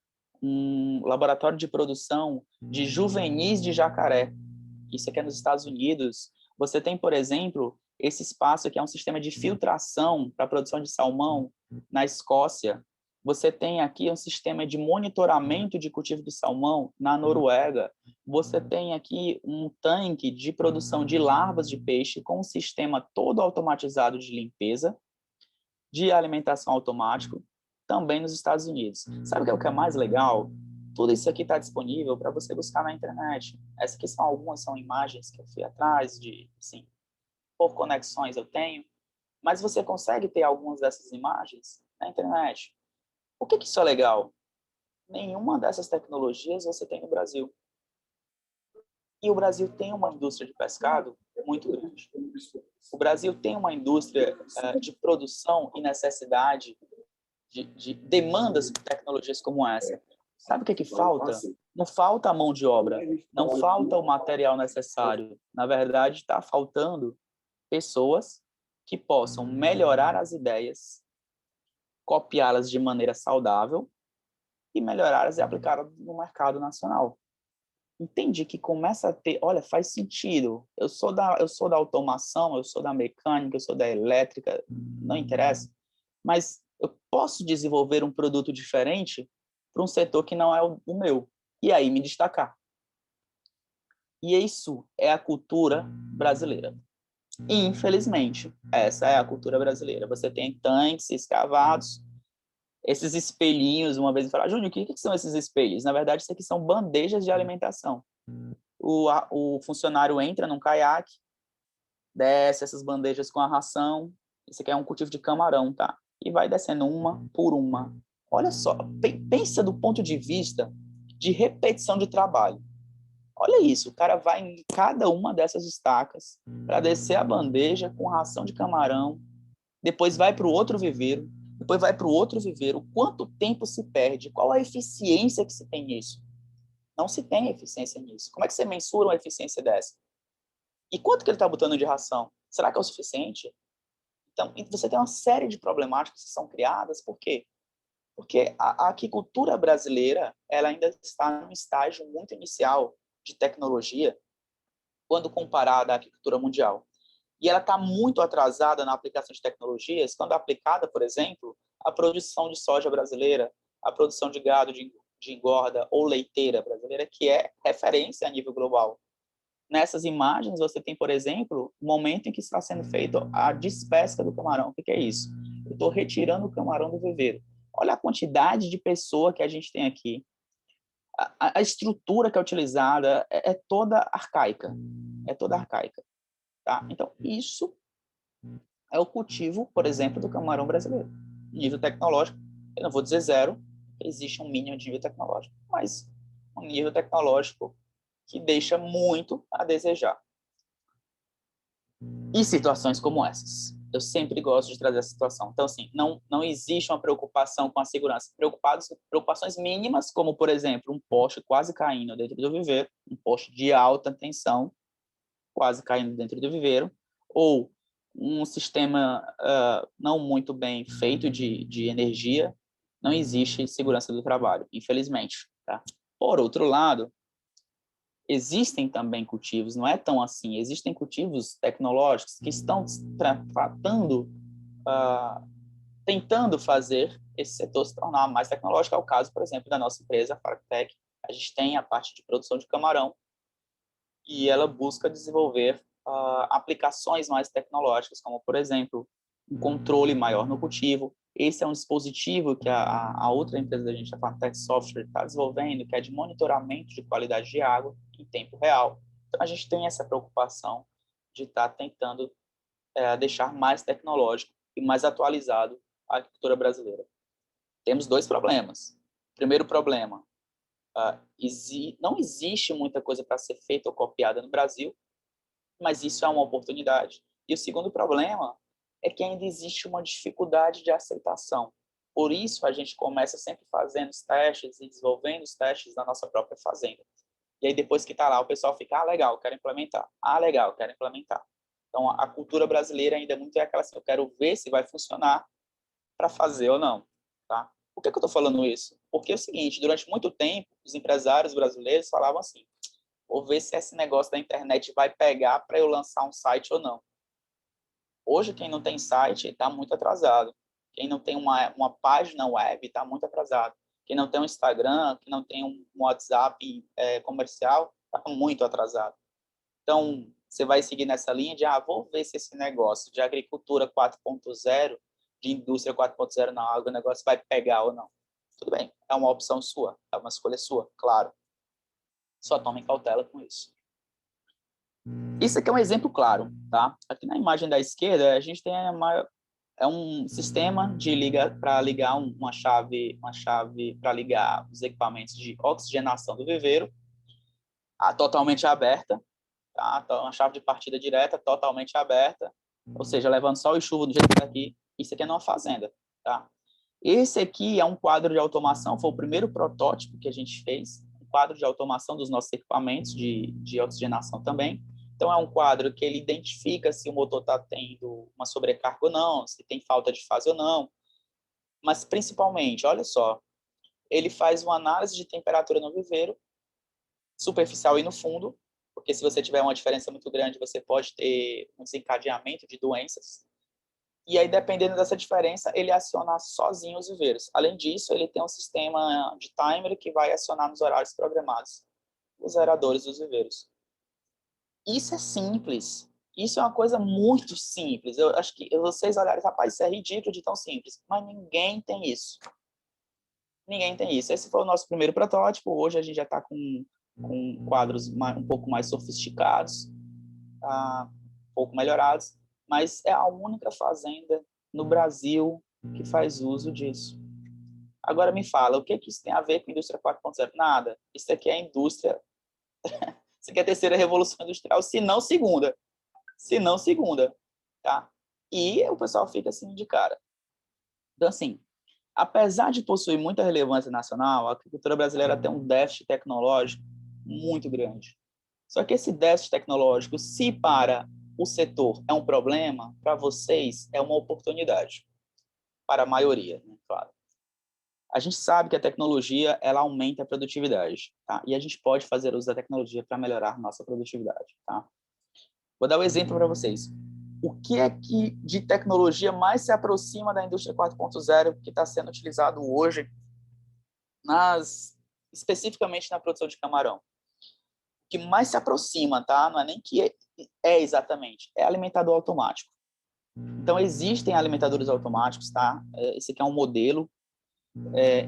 um laboratório de produção de juvenis de jacaré, isso aqui é nos Estados Unidos. Você tem, por exemplo, esse espaço que é um sistema de filtração para a produção de salmão na Escócia. Você tem aqui um sistema de monitoramento de cultivo de salmão na Noruega. Você tem aqui um tanque de produção de larvas de peixe com um sistema todo automatizado de limpeza, de alimentação automático, também nos Estados Unidos. Sabe o que é mais legal? Tudo isso aqui está disponível para você buscar na internet. Essas aqui são algumas, são imagens que eu fui atrás de, assim, por conexões eu tenho, mas você consegue ter algumas dessas imagens na internet. Por que isso é legal? Nenhuma dessas tecnologias você tem no Brasil. E o Brasil tem uma indústria de pescado muito grande. O Brasil tem uma indústria de produção e necessidade de demandas por tecnologias como essa. Sabe o que falta? Não falta a mão de obra, não falta o material necessário. Na verdade, está faltando pessoas que possam melhorar as ideias, copiá-las de maneira saudável e melhorá-las e aplicá-las no mercado nacional. Entendi que começa a ter, olha, faz sentido. Eu sou da automação, eu sou da mecânica, eu sou da elétrica, não interessa. Mas eu posso desenvolver um produto diferente para um setor que não é o meu. E aí me destacar. E isso é a cultura brasileira. E, infelizmente, essa é a cultura brasileira. Você tem tanques escavados, esses espelhinhos, uma vez eu falei, Júnior, o que são esses espelhos? Na verdade, isso aqui são bandejas de alimentação. O funcionário entra num caiaque, desce essas bandejas com a ração, isso aqui é um cultivo de camarão, tá? E vai descendo uma por uma. Olha só, pensa do ponto de vista de repetição de trabalho. Olha isso, o cara vai em cada uma dessas estacas para descer a bandeja com ração de camarão, depois vai para o outro viveiro, depois vai para o outro viveiro. Quanto tempo se perde? Qual a eficiência que se tem nisso? Não se tem eficiência nisso. Como é que você mensura uma eficiência dessa? E quanto que ele está botando de ração? Será que é o suficiente? Então, você tem uma série de problemáticas que são criadas. Por quê? Porque a aquicultura brasileira ela ainda está num estágio muito inicial de tecnologia quando comparada à aquicultura mundial. E ela está muito atrasada na aplicação de tecnologias quando aplicada, por exemplo, à produção de soja brasileira, à produção de gado de engorda ou leiteira brasileira, que é referência a nível global. Nessas imagens, você tem, por exemplo, o momento em que está sendo feita a despesca do camarão. O que é isso? Eu estou retirando o camarão do viveiro. Olha a quantidade de pessoa que a gente tem aqui. A estrutura que é utilizada é toda arcaica. É toda arcaica. Tá? Então, isso é o cultivo, por exemplo, do camarão brasileiro. Nível tecnológico, eu não vou dizer zero, existe um mínimo de nível tecnológico, mas um nível tecnológico que deixa muito a desejar. E situações como essas. Eu sempre gosto de trazer essa situação. Então, assim, não existe uma preocupação com a segurança. Preocupações mínimas, como, por exemplo, um poste quase caindo dentro do viveiro, um poste de alta tensão quase caindo dentro do viveiro, ou um sistema não muito bem feito de energia, não existe segurança do trabalho, infelizmente. Tá? Por outro lado, existem também cultivos, não é tão assim, existem cultivos tecnológicos que estão tentando fazer esse setor se tornar mais tecnológico. É o caso, por exemplo, da nossa empresa, a Faractec. A gente tem a parte de produção de camarão e ela busca desenvolver aplicações mais tecnológicas, como, por exemplo, um controle maior no cultivo. Esse é um dispositivo que a outra empresa da gente, a Faractec Software, está desenvolvendo, que é de monitoramento de qualidade de água em tempo real. Então, a gente tem essa preocupação de estar tentando deixar mais tecnológico e mais atualizado a agricultura brasileira. Temos dois problemas. Primeiro problema, não existe muita coisa para ser feita ou copiada no Brasil, mas isso é uma oportunidade. E o segundo problema é que ainda existe uma dificuldade de aceitação. Por isso, a gente começa sempre fazendo os testes e desenvolvendo os testes na nossa própria fazenda. E aí, depois que está lá, o pessoal fica, legal, quero implementar. Legal, quero implementar. Então, a cultura brasileira ainda é muito aquela assim, eu quero ver se vai funcionar para fazer ou não. Tá? Por que eu estou falando isso? Porque é o seguinte, durante muito tempo, os empresários brasileiros falavam assim, vou ver se esse negócio da internet vai pegar para eu lançar um site ou não. Hoje, quem não tem site está muito atrasado. Quem não tem uma página web está muito atrasado. Quem não tem um Instagram, quem não tem um WhatsApp comercial, está muito atrasado. Então, você vai seguir nessa linha de, vou ver se esse negócio de agricultura 4.0, de indústria 4.0 na água, o negócio vai pegar ou não. Tudo bem, é uma opção sua, é uma escolha sua, claro. Só tome cautela com isso. Isso aqui é um exemplo claro, tá? Aqui na imagem da esquerda, a gente tem um sistema para ligar uma chave para ligar os equipamentos de oxigenação do viveiro, totalmente aberta, tá? Então, uma chave de partida direta, totalmente aberta, ou seja, levando sol e chuva do jeito que está aqui. Isso aqui é numa fazenda, tá? Esse aqui é um quadro de automação, foi o primeiro protótipo que a gente fez, um quadro de automação dos nossos equipamentos de oxigenação também. Então, é um quadro que ele identifica se o motor está tendo uma sobrecarga ou não, se tem falta de fase ou não. Mas, principalmente, olha só, ele faz uma análise de temperatura no viveiro, superficial e no fundo, porque se você tiver uma diferença muito grande, você pode ter um desencadeamento de doenças. E aí, dependendo dessa diferença, ele aciona sozinho os viveiros. Além disso, ele tem um sistema de timer que vai acionar nos horários programados os aeradores dos viveiros. Isso é simples. Isso é uma coisa muito simples. Eu acho que vocês olharem, rapaz, isso é ridículo de tão simples. Mas ninguém tem isso. Ninguém tem isso. Esse foi o nosso primeiro protótipo. Hoje a gente já está com quadros um pouco mais sofisticados, um pouco melhorados, mas é a única fazenda no Brasil que faz uso disso. Agora me fala, o que isso tem a ver com a indústria 4.0? Nada. Isso aqui é a indústria... Isso aqui é a terceira revolução industrial, se não segunda. Se não segunda, tá? E o pessoal fica assim de cara. Então, assim, apesar de possuir muita relevância nacional, a agricultura brasileira tem um déficit tecnológico muito grande. Só que esse déficit tecnológico, se para o setor é um problema, para vocês é uma oportunidade. Para a maioria, né? Claro. A gente sabe que a tecnologia, ela aumenta a produtividade, tá? E a gente pode fazer uso da tecnologia para melhorar nossa produtividade, tá? Vou dar um exemplo para vocês. O que é que de tecnologia mais se aproxima da indústria 4.0 que está sendo utilizado hoje, especificamente na produção de camarão? O que mais se aproxima, tá? Não é nem que é exatamente, é alimentador automático. Então, existem alimentadores automáticos, tá? Esse aqui é um modelo.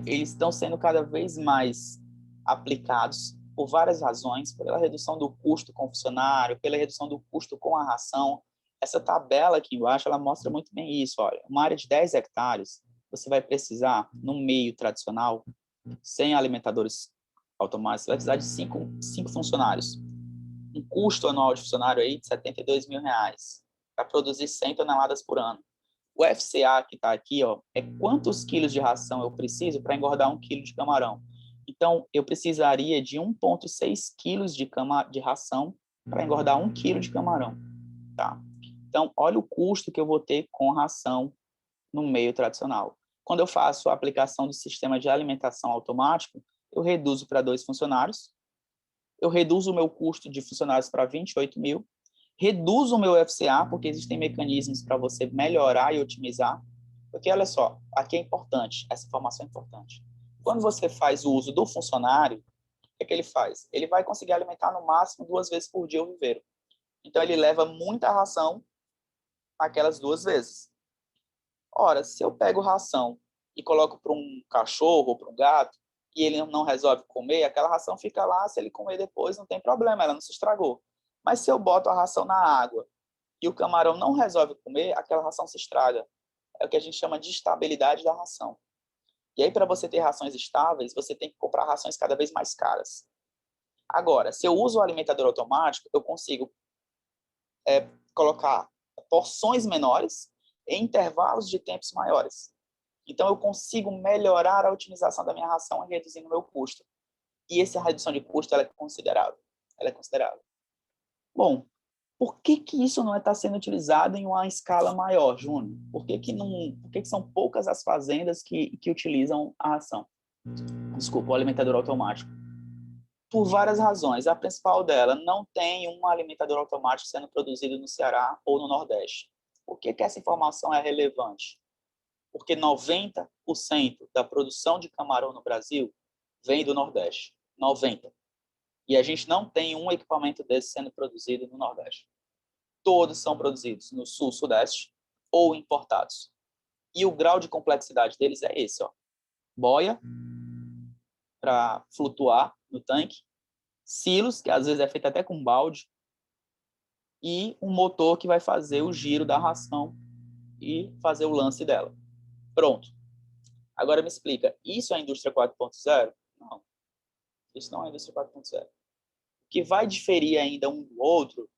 Eles estão sendo cada vez mais aplicados por várias razões, pela redução do custo com o funcionário, pela redução do custo com a ração. Essa tabela aqui embaixo, ela mostra muito bem isso. Olha, uma área de 10 hectares, você vai precisar, no meio tradicional, sem alimentadores automáticos, você vai precisar de 5 funcionários. Um custo anual de funcionário aí de R$72 mil para produzir 100 toneladas por ano. O FCA que está aqui, ó, é quantos quilos de ração eu preciso para engordar 1 quilo de camarão. Então, eu precisaria de 1,6 quilos de ração para engordar 1 quilo de camarão. Tá? Então, olha o custo que eu vou ter com ração no meio tradicional. Quando eu faço a aplicação do sistema de alimentação automático, eu reduzo para 2 funcionários, eu reduzo o meu custo de funcionários para 28 mil, reduzo o meu FCA, porque existem mecanismos para você melhorar e otimizar. Porque, olha só, aqui é importante, essa informação é importante. Quando você faz o uso do funcionário, o que ele faz? Ele vai conseguir alimentar no máximo 2 vezes por dia o viveiro. Então, ele leva muita ração aquelas 2 vezes. Ora, se eu pego ração e coloco para um cachorro ou para um gato, e ele não resolve comer, aquela ração fica lá, se ele comer depois, não tem problema, ela não se estragou. Mas se eu boto a ração na água e o camarão não resolve comer, aquela ração se estraga. É o que a gente chama de estabilidade da ração. E aí, para você ter rações estáveis, você tem que comprar rações cada vez mais caras. Agora, se eu uso o alimentador automático, eu consigo colocar porções menores em intervalos de tempos maiores. Então, eu consigo melhorar a otimização da minha ração e reduzindo o meu custo. E essa redução de custo ela é considerável. Ela é considerável. Bom, por que isso não está sendo utilizado em uma escala maior, Júnior? Por que são poucas as fazendas que utilizam a ração? Desculpa, o alimentador automático. Por várias razões. A principal dela, não tem um alimentador automático sendo produzido no Ceará ou no Nordeste. Por que essa informação é relevante? Porque 90% da produção de camarão no Brasil vem do Nordeste. 90%. E a gente não tem um equipamento desse sendo produzido no Nordeste. Todos são produzidos no Sul, Sudeste ou importados. E o grau de complexidade deles é esse, ó. Boia para flutuar no tanque, silos, que às vezes é feito até com balde, e um motor que vai fazer o giro da ração e fazer o lance dela. Pronto. Agora me explica, isso é a indústria 4.0? Não. Isso não é a indústria 4.0. O que vai diferir ainda um do outro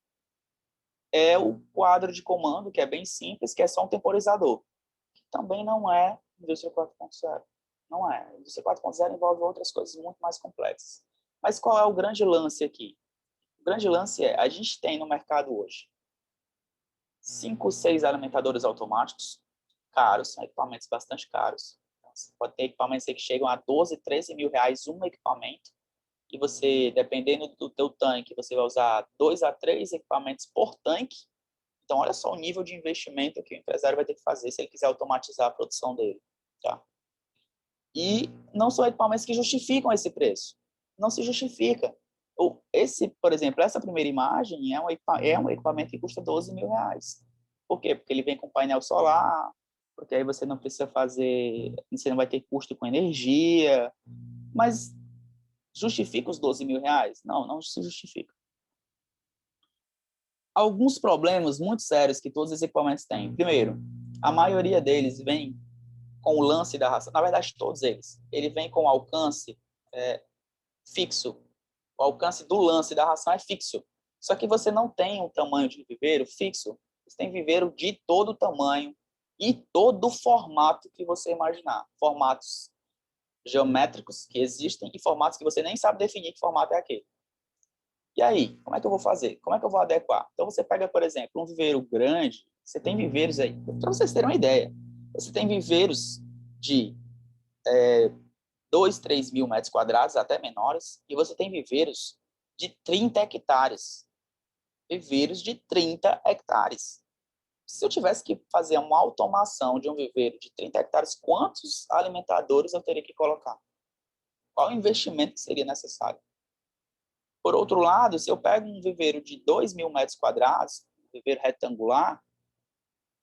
é o quadro de comando, que é bem simples, que é só um temporizador, que também não é indústria 4.0. Não é. A indústria 4.0 envolve outras coisas muito mais complexas. Mas qual é o grande lance aqui? O grande lance é, a gente tem no mercado hoje 5, 6 alimentadores automáticos, caros, são equipamentos bastante caros. Então, você pode ter equipamentos que chegam a 12, 13 mil reais um equipamento, e você, dependendo do teu tanque, você vai usar 2 a 3 equipamentos por tanque. Então, olha só o nível de investimento que o empresário vai ter que fazer se ele quiser automatizar a produção dele. Tá? E não são equipamentos que justificam esse preço. Não se justifica. Por exemplo, essa primeira imagem é um equipamento que custa 12 mil reais. Por quê? Porque ele vem com painel solar, porque aí você não precisa você não vai ter custo com energia. Mas justifica os 12 mil reais? Não, não se justifica. Alguns problemas muito sérios que todos os equipamentos têm. Primeiro, a maioria deles vem com o lance da ração. Na verdade, todos eles. Ele vem com o alcance fixo. O alcance do lance da ração é fixo. Só que você não tem um tamanho de viveiro fixo. Você tem viveiro de todo tamanho e todo formato que você imaginar. Formatos geométricos que existem e formatos que você nem sabe definir que formato é aquele. E aí, como é que eu vou fazer? Como é que eu vou adequar? Então, você pega, por exemplo, um viveiro grande, você tem viveiros aí, para vocês terem uma ideia, você tem viveiros de 2, 3 mil metros quadrados, até menores, e você tem viveiros de 30 hectares. Viveiros de 30 hectares. Se eu tivesse que fazer uma automação de um viveiro de 30 hectares, quantos alimentadores eu teria que colocar? Qual o investimento que seria necessário? Por outro lado, se eu pego um viveiro de 2 mil metros quadrados, um viveiro retangular,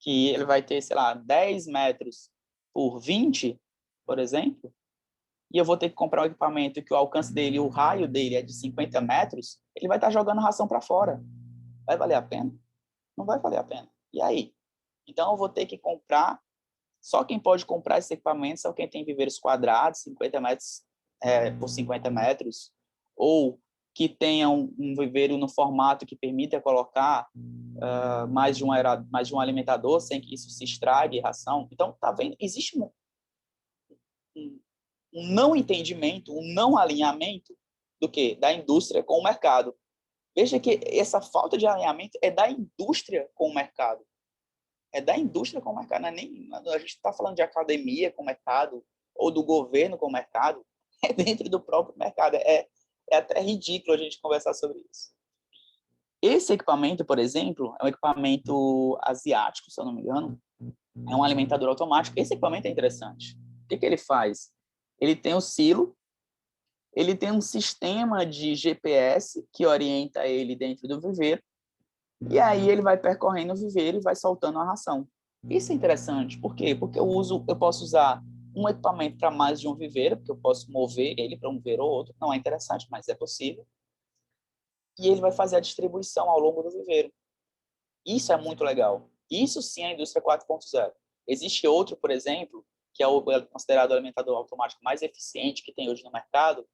que ele vai ter, sei lá, 10 metros por 20, por exemplo, e eu vou ter que comprar um equipamento que o alcance dele, o raio dele é de 50 metros, ele vai estar jogando ração para fora. Vai valer a pena? Não vai valer a pena. E aí? Então, eu vou ter que comprar, só quem pode comprar esse equipamento são quem tem viveiros quadrados, 50 metros por 50 metros, ou que tenha um viveiro no formato que permita colocar mais de um alimentador sem que isso se estrague ração. Então, tá vendo? Existe um não entendimento, um não alinhamento do que? Da indústria com o mercado. Veja que essa falta de alinhamento é da indústria com o mercado. É da indústria com o mercado. Não é nem, a gente está falando de academia com o mercado ou do governo com o mercado. É dentro do próprio mercado. É até ridículo a gente conversar sobre isso. Esse equipamento, por exemplo, é um equipamento asiático, se eu não me engano. É um alimentador automático. Esse equipamento é interessante. O que ele faz? Ele tem o silo, ele tem um sistema de GPS que orienta ele dentro do viveiro, e aí ele vai percorrendo o viveiro e vai soltando a ração. Isso é interessante. Por quê? Porque eu posso usar um equipamento para mais de um viveiro, porque eu posso mover ele para um viveiro ou outro. Não é interessante, mas é possível. e ele vai fazer a distribuição ao longo do viveiro. Isso é muito legal. Isso sim é a indústria 4.0. Existe outro, por exemplo, que é o considerado o alimentador automático mais eficiente que tem hoje no mercado,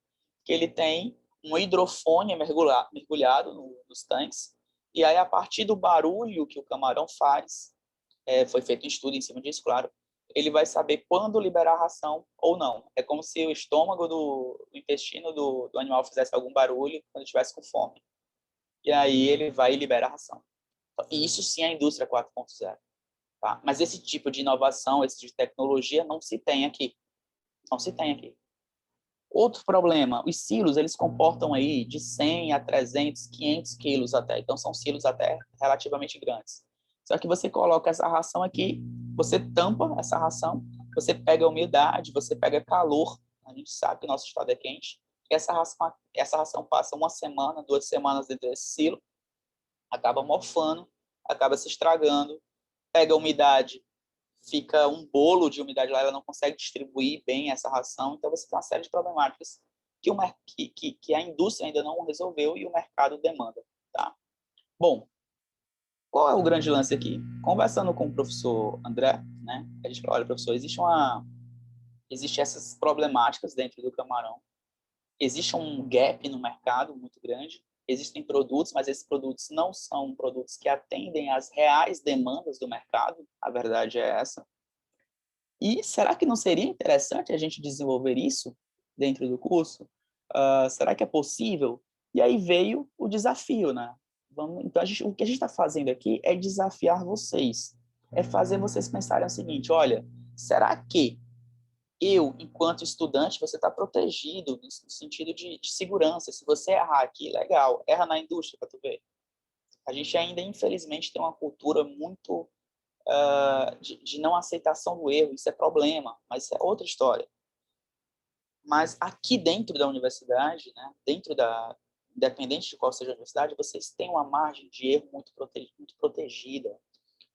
que ele tem um hidrofone mergulhado nos tanques, e aí, a partir do barulho que o camarão faz, foi feito um estudo em cima disso, claro, ele vai saber quando liberar a ração ou não. É como se o estômago o intestino do animal fizesse algum barulho quando estivesse com fome. E aí ele vai liberar a ração. E isso sim é a indústria 4.0. Tá? Mas esse tipo de inovação, esse tipo de tecnologia não se tem aqui. Não se tem aqui. Outro problema, os silos, eles comportam aí de 100 a 300, 500 quilos até. Então, são silos até relativamente grandes. Só que você coloca essa ração aqui, você tampa essa ração, você pega a umidade, você pega calor, a gente sabe que o nosso estado é quente, e essa ração passa 1 semana, 2 semanas dentro desse silo, acaba mofando, acaba se estragando, pega a umidade, fica um bolo de umidade lá, ela não consegue distribuir bem essa ração, então você tem uma série de problemáticas que a indústria ainda não resolveu e o mercado demanda. Tá? Bom, qual é o grande lance aqui? Conversando com o professor André, né, a gente falou, olha, professor, existe essas problemáticas dentro do camarão, existe um gap no mercado muito grande, existem produtos, mas esses produtos não são produtos que atendem às reais demandas do mercado, a verdade é essa. E será que não seria interessante a gente desenvolver isso dentro do curso? Será que é possível? E aí veio o desafio, né? Então, o que a gente está fazendo aqui é desafiar vocês. É fazer vocês pensarem o seguinte, olha, será que eu, enquanto estudante, você está protegido no sentido de segurança? Se você errar aqui, legal. Erra na indústria, para tu ver. A gente ainda, infelizmente, tem uma cultura muito de não aceitação do erro, isso é problema, mas isso é outra história. Mas aqui dentro da universidade, né, independente de qual seja a universidade, vocês têm uma margem de erro muito protegida,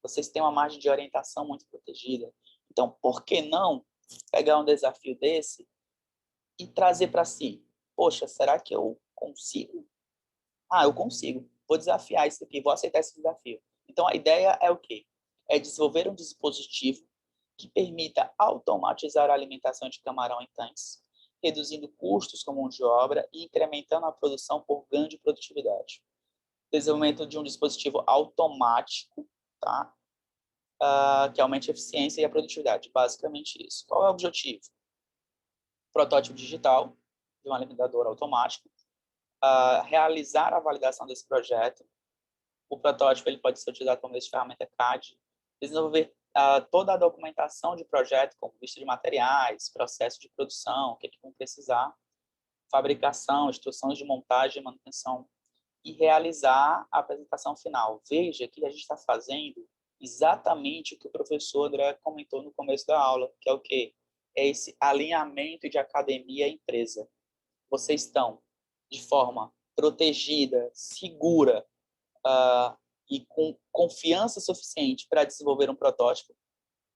vocês têm uma margem de orientação muito protegida. Então, por que não pegar um desafio desse e trazer para si? Poxa, será que eu consigo? Eu consigo. Vou desafiar isso aqui, vou aceitar esse desafio. Então, a ideia é o quê? É desenvolver um dispositivo que permita automatizar a alimentação de camarão em tanques, reduzindo custos com mão de obra e incrementando a produção por ganho de produtividade. Desenvolvimento de um dispositivo automático, tá? Que aumente a eficiência e a produtividade. Basicamente isso. Qual é o objetivo? Protótipo digital de um alimentador automático, realizar a validação desse projeto. O protótipo ele pode ser utilizado como ferramenta CAD, desenvolver toda a documentação de projeto, como lista de materiais, processo de produção, o que vão precisar, fabricação, instruções de montagem e manutenção, e realizar a apresentação final. Veja que a gente está fazendo exatamente o que o professor André comentou no começo da aula, que é o quê? É esse alinhamento de academia e empresa. Vocês estão de forma protegida, segura, e com confiança suficiente para desenvolver um protótipo,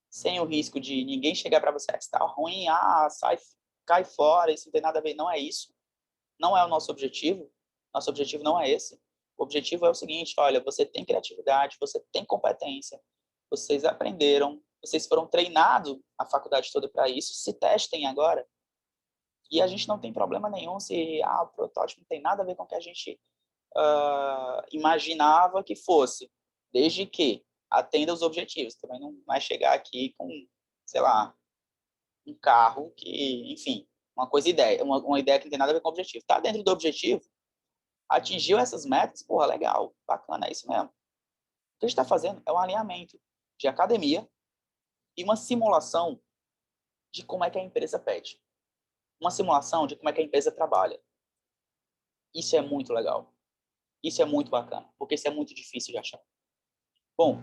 sem o risco de ninguém chegar para você, está ruim, cai fora, isso não tem nada a ver. Não é isso. Não é o nosso objetivo. Nosso objetivo não é esse. O objetivo é o seguinte, olha, você tem criatividade, você tem competência, vocês aprenderam, vocês foram treinados a faculdade toda para isso, se testem agora. E a gente não tem problema nenhum se o protótipo não tem nada a ver com o que a gente imaginava que fosse, desde que atenda os objetivos. Também não vai chegar aqui com, sei lá, um carro que, enfim, uma ideia que não tem nada a ver com o objetivo. Está dentro do objetivo, atingiu essas metas, porra, legal, bacana, é isso mesmo. O que a gente está fazendo é um alinhamento de academia e uma simulação de como é que a empresa pede. Uma simulação de como é que a empresa trabalha. Isso é muito legal. Isso é muito bacana, porque isso é muito difícil de achar. Bom,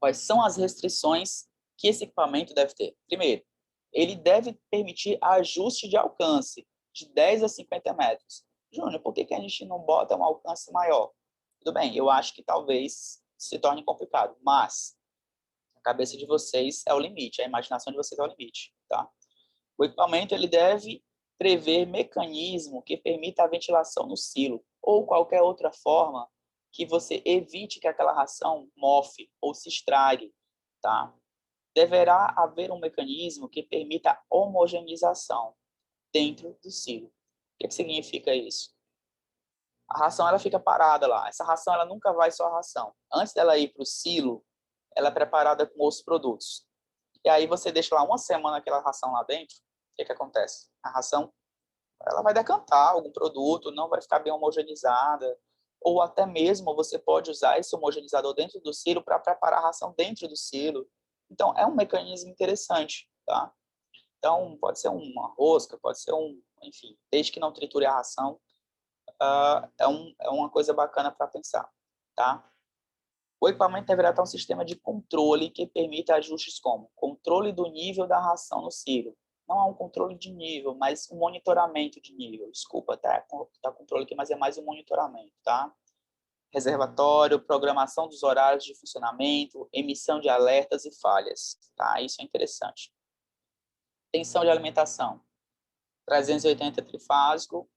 quais são as restrições que esse equipamento deve ter? Primeiro, ele deve permitir ajuste de alcance de 10 a 50 metros. Júnior, por que a gente não bota um alcance maior? Tudo bem, eu acho que talvez se torne complicado, mas a cabeça de vocês é o limite, a imaginação de vocês é o limite. Tá? O equipamento ele deve prever mecanismo que permita a ventilação no silo. ou qualquer outra forma que você evite que aquela ração mofe ou se estrague, tá? Deverá haver um mecanismo que permita a homogeneização dentro do silo. O que significa isso? A ração ela fica parada lá. Essa ração ela nunca vai só a ração. Antes dela ir para o silo, ela é preparada com outros produtos. E aí você deixa lá uma semana aquela ração lá dentro, o que acontece? A ração ela vai decantar algum produto, não vai ficar bem homogeneizada, ou até mesmo você pode usar esse homogeneizador dentro do silo para preparar a ração dentro do silo. Então, é um mecanismo interessante, tá? Então, pode ser uma rosca, pode ser enfim, desde que não triture a ração, é uma coisa bacana para pensar, tá? O equipamento deverá ter um sistema de controle que permita ajustes como controle do nível da ração no silo. Não há um controle de nível, mas um monitoramento de nível. Desculpa, tá controle aqui, mas é mais um monitoramento, tá? Reservatório, programação dos horários de funcionamento, emissão de alertas e falhas, tá? Isso é interessante. Tensão de alimentação. 380 trifásico,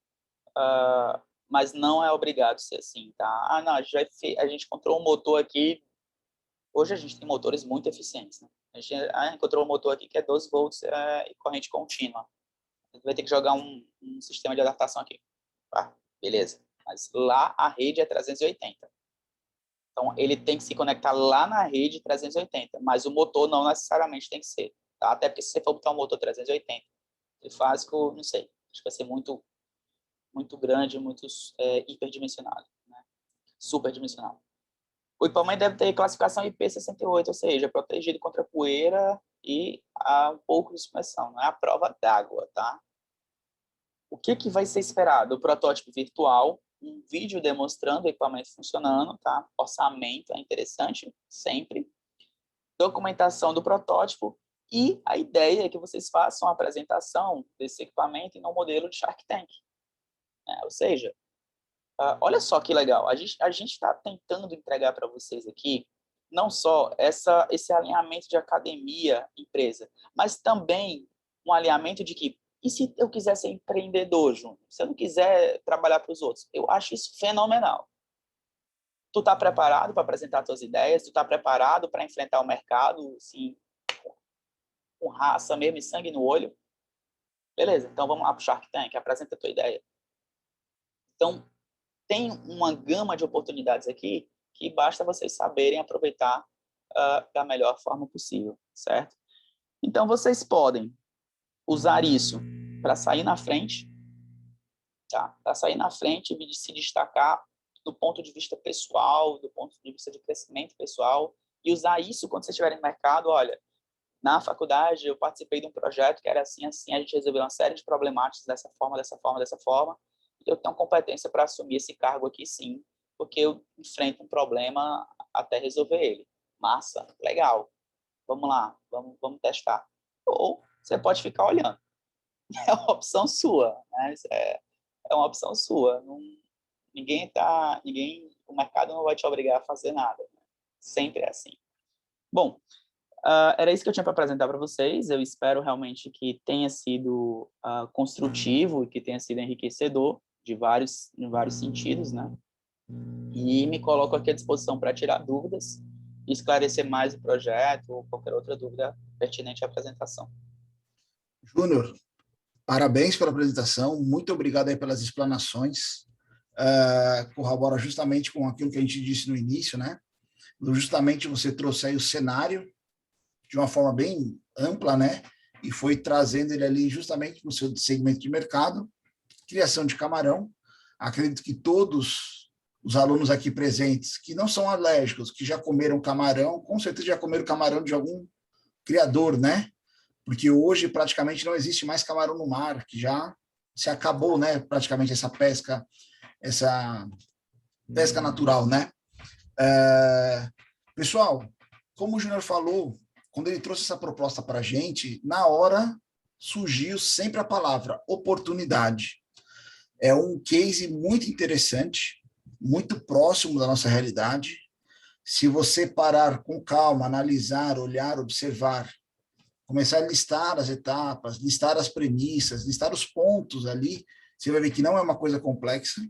mas não é obrigado a ser assim, tá? Não, a gente encontrou um motor aqui. Hoje a gente tem motores muito eficientes, né? A gente encontrou um motor aqui que é 12 volts e corrente contínua. A gente vai ter que jogar um sistema de adaptação aqui. Tá? Beleza. Mas lá a rede é 380. Então, ele tem que se conectar lá na rede 380, mas o motor não necessariamente tem que ser. Tá? Até porque se você for botar um motor 380, trifásico, não sei. Acho que vai ser muito, muito grande, muito hiperdimensionado, né? Superdimensionado. O equipamento deve ter classificação IP68, ou seja, protegido contra poeira e um pouco de suspensão. Não é a prova d'água, tá? O que vai ser esperado? O protótipo virtual, um vídeo demonstrando o equipamento funcionando, tá? Orçamento é interessante, sempre. Documentação do protótipo e a ideia é que vocês façam a apresentação desse equipamento no modelo de Shark Tank. Né? Ou seja, olha só que legal, a gente está tentando entregar para vocês aqui não só esse alinhamento de academia-empresa, mas também um alinhamento de que, e se eu quiser ser empreendedor, Júnior? Se eu não quiser trabalhar para os outros? Eu acho isso fenomenal. Tu está preparado para apresentar suas ideias? Tu está preparado para enfrentar o mercado, assim, com raça mesmo e sangue no olho? Beleza, então vamos lá para o Shark Tank, apresenta a tua ideia. Então, tem uma gama de oportunidades aqui que basta vocês saberem aproveitar da melhor forma possível, certo? Então, vocês podem usar isso para sair na frente, tá? Para sair na frente e se destacar do ponto de vista pessoal, do ponto de vista de crescimento pessoal, e usar isso quando vocês estiverem no mercado. Olha, na faculdade eu participei de um projeto que era assim, assim, a gente resolveu uma série de problemáticas dessa forma, dessa forma, dessa forma. Eu tenho competência para assumir esse cargo aqui, sim, porque eu enfrento um problema até resolver ele. Massa, legal. Vamos lá, vamos testar. Ou você pode ficar olhando. É uma opção sua, né? É uma opção sua. O mercado não vai te obrigar a fazer nada. Né? Sempre é assim. Bom, era isso que eu tinha para apresentar para vocês. Eu espero realmente que tenha sido construtivo e que tenha sido enriquecedor em vários sentidos, né? E me coloco aqui à disposição para tirar dúvidas e esclarecer mais o projeto ou qualquer outra dúvida pertinente à apresentação. Júnior, parabéns pela apresentação, muito obrigado aí pelas explanações. Corrobora justamente com aquilo que a gente disse no início, né? Justamente você trouxe aí o cenário de uma forma bem ampla, né? E foi trazendo ele ali justamente no seu segmento de mercado, criação de camarão. Acredito que todos os alunos aqui presentes que não são alérgicos, que já comeram camarão, com certeza já comeram camarão de algum criador, né? Porque hoje praticamente não existe mais camarão no mar, que já se acabou, né? Praticamente essa pesca natural, né? Pessoal, como o Júnior falou, quando ele trouxe essa proposta para a gente, na hora surgiu sempre a palavra oportunidade. É um case muito interessante, muito próximo da nossa realidade. Se você parar com calma, analisar, olhar, observar, começar a listar as etapas, listar as premissas, listar os pontos ali, você vai ver que não é uma coisa complexa.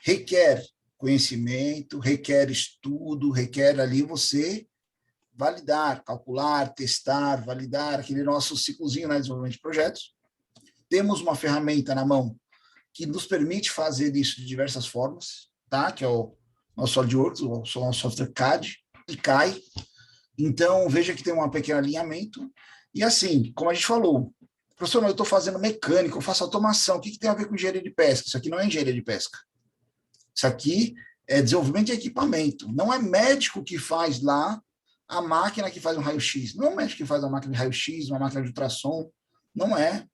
Requer conhecimento, requer estudo, requer ali você validar, calcular, testar, validar, aquele nosso ciclozinho, né, de desenvolvimento de projetos. Temos uma ferramenta na mão que nos permite fazer isso de diversas formas, tá? Que é o nosso SolidWorks, o nosso software CAD e CAI. Então, veja que tem um pequeno alinhamento. E assim, como a gente falou, professor, eu estou fazendo mecânica, eu faço automação, o que tem a ver com engenharia de pesca? Isso aqui não é engenharia de pesca. Isso aqui é desenvolvimento de equipamento. Não é médico que faz lá a máquina que faz um raio-x. Não é o médico que faz uma máquina de raio-x, uma máquina de ultrassom. Não é,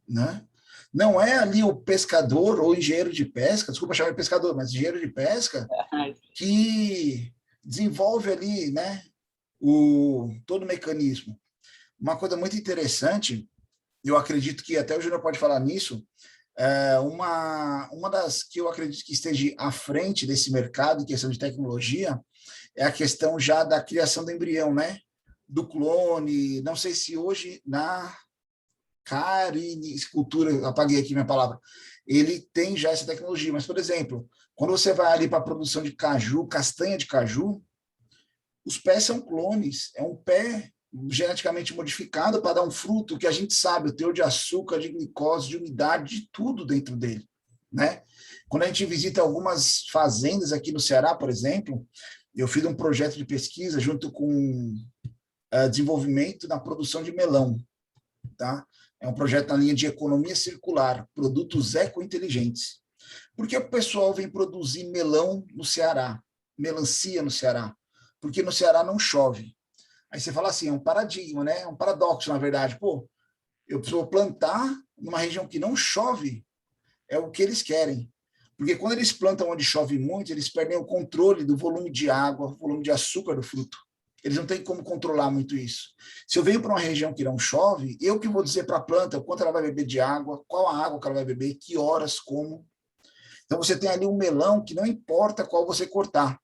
né? Não é ali o pescador ou engenheiro de pesca, desculpa chamar de pescador, mas engenheiro de pesca que desenvolve ali, né, todo o mecanismo. Uma coisa muito interessante, eu acredito que até o Júnior pode falar nisso, uma das que eu acredito que esteja à frente desse mercado em questão de tecnologia é a questão já da criação do embrião, né? Do clone. Não sei se hoje na caricultura, apaguei aqui minha palavra, ele tem já essa tecnologia. Mas, por exemplo, quando você vai ali para a produção de caju, castanha de caju, os pés são clones. É um pé geneticamente modificado para dar um fruto que a gente sabe o teor de açúcar, de glicose, de umidade, de tudo dentro dele, né? Quando a gente visita algumas fazendas aqui no Ceará, por exemplo, eu fiz um projeto de pesquisa junto com desenvolvimento na produção de melão, tá? É um projeto na linha de economia circular, produtos eco-inteligentes. Por que o pessoal vem produzir melão no Ceará, melancia no Ceará? Porque no Ceará não chove. Aí você fala assim, é um paradigma, né? É um paradoxo, na verdade. Pô, eu preciso plantar numa região que não chove, é o que eles querem. Porque quando eles plantam onde chove muito, eles perdem o controle do volume de água, volume de açúcar do fruto. Eles não têm como controlar muito isso. Se eu venho para uma região que não chove, eu que vou dizer para a planta quanto ela vai beber de água, qual a água que ela vai beber, que horas, como. Então, você tem ali um melão que não importa qual você cortar,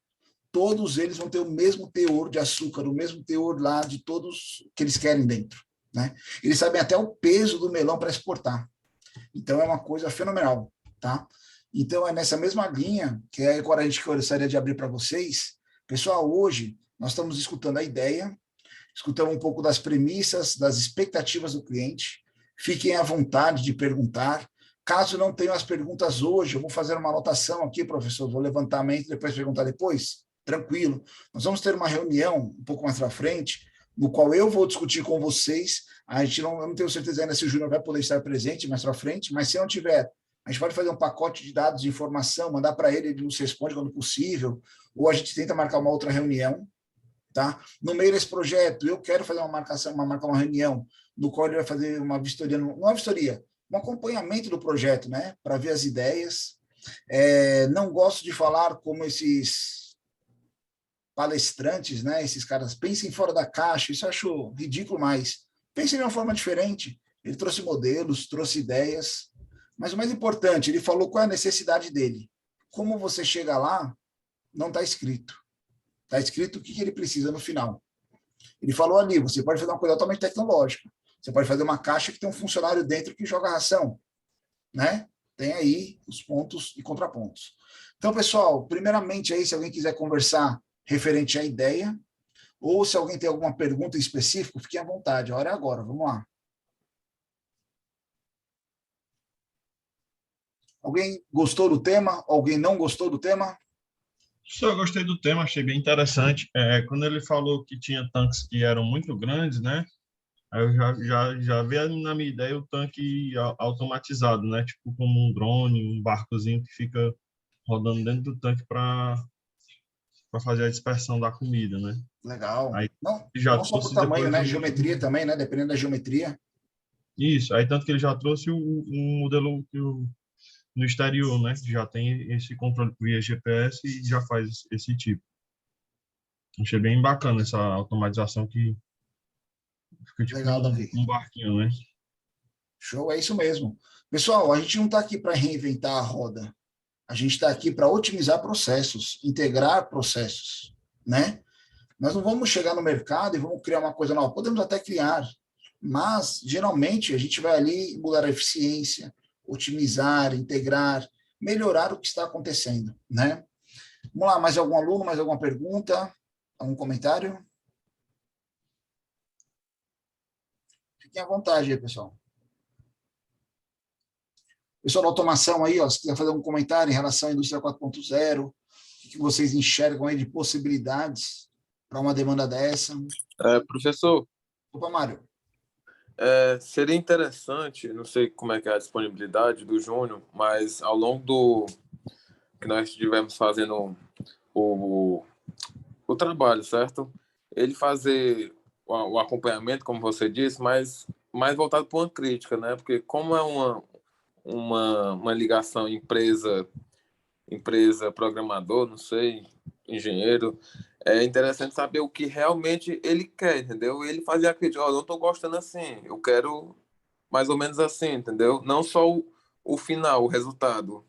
todos eles vão ter o mesmo teor de açúcar, o mesmo teor lá de todos que eles querem dentro, né? Eles sabem até o peso do melão para exportar. Então, é uma coisa fenomenal, tá? Então, é nessa mesma linha que agora a gente gostaria de abrir para vocês. Pessoal, hoje nós estamos escutando a ideia, escutamos um pouco das premissas, das expectativas do cliente. Fiquem à vontade de perguntar. Caso não tenham as perguntas hoje, eu vou fazer uma anotação aqui, professor, vou levantar a mente e depois perguntar depois. Tranquilo. Nós vamos ter uma reunião um pouco mais para frente, no qual eu vou discutir com vocês. A gente eu não tenho certeza ainda se o Júnior vai poder estar presente mais para frente, mas se não tiver, a gente pode fazer um pacote de dados de informação, mandar para ele, ele nos responde quando possível, ou a gente tenta marcar uma outra reunião, tá? No meio desse projeto, eu quero fazer marcar uma reunião, no qual ele vai fazer uma vistoria, não uma vistoria, um acompanhamento do projeto, né? Para ver as ideias. Não gosto de falar como esses palestrantes, né? Esses caras pensem fora da caixa, isso eu acho ridículo, mas pensem de uma forma diferente. Ele trouxe modelos, trouxe ideias, mas o mais importante, ele falou qual é a necessidade dele. Como você chega lá, não está escrito. Está escrito o que ele precisa no final. Ele falou ali, você pode fazer uma coisa totalmente tecnológica. Você pode fazer uma caixa que tem um funcionário dentro que joga ração, né? Tem aí os pontos e contrapontos. Então, pessoal, primeiramente aí, se alguém quiser conversar referente à ideia, ou se alguém tem alguma pergunta específica, fiquem à vontade, a hora é agora, vamos lá. Alguém gostou do tema? Alguém não gostou do tema? Eu gostei do tema, achei bem interessante. Quando ele falou que tinha tanques que eram muito grandes, né? Aí eu já vi na minha ideia o tanque automatizado, né? Tipo como um drone, um barcozinho que fica rodando dentro do tanque para fazer a dispersão da comida, né? Legal. Aí Não só por tamanho, né? Geometria também, né? Dependendo da geometria. Isso, aí tanto que ele já trouxe um modelo no exterior, né? Que já tem esse controle via GPS e já faz esse tipo. Achei bem bacana essa automatização que fica tipo Legal, Davi. Um barquinho, né? Show, é isso mesmo. Pessoal, a gente não está aqui para reinventar a roda. A gente está aqui para otimizar processos, integrar processos, né? Nós não vamos chegar no mercado e vamos criar uma coisa nova. Podemos até criar, mas, geralmente, a gente vai ali mudar a eficiência, otimizar, integrar, melhorar o que está acontecendo, né? Vamos lá, mais algum aluno, mais alguma pergunta? Algum comentário? Fiquem à vontade aí, pessoal. Pessoal da automação aí, ó, se quiser fazer um comentário em relação à indústria 4.0, o que vocês enxergam aí de possibilidades para uma demanda dessa? Professor, Opa, Mário. seria interessante, não sei como é que é a disponibilidade do Júnior, mas ao longo do que nós estivemos fazendo o trabalho, certo? Ele fazer o acompanhamento, como você disse, mas mais voltado para uma crítica, né? Porque como é uma ligação empresa programador, não sei, engenheiro, é interessante saber o que realmente ele quer, entendeu? Ele fazer a crítica, eu não estou gostando assim, eu quero mais ou menos assim, entendeu? Não só o final, o resultado.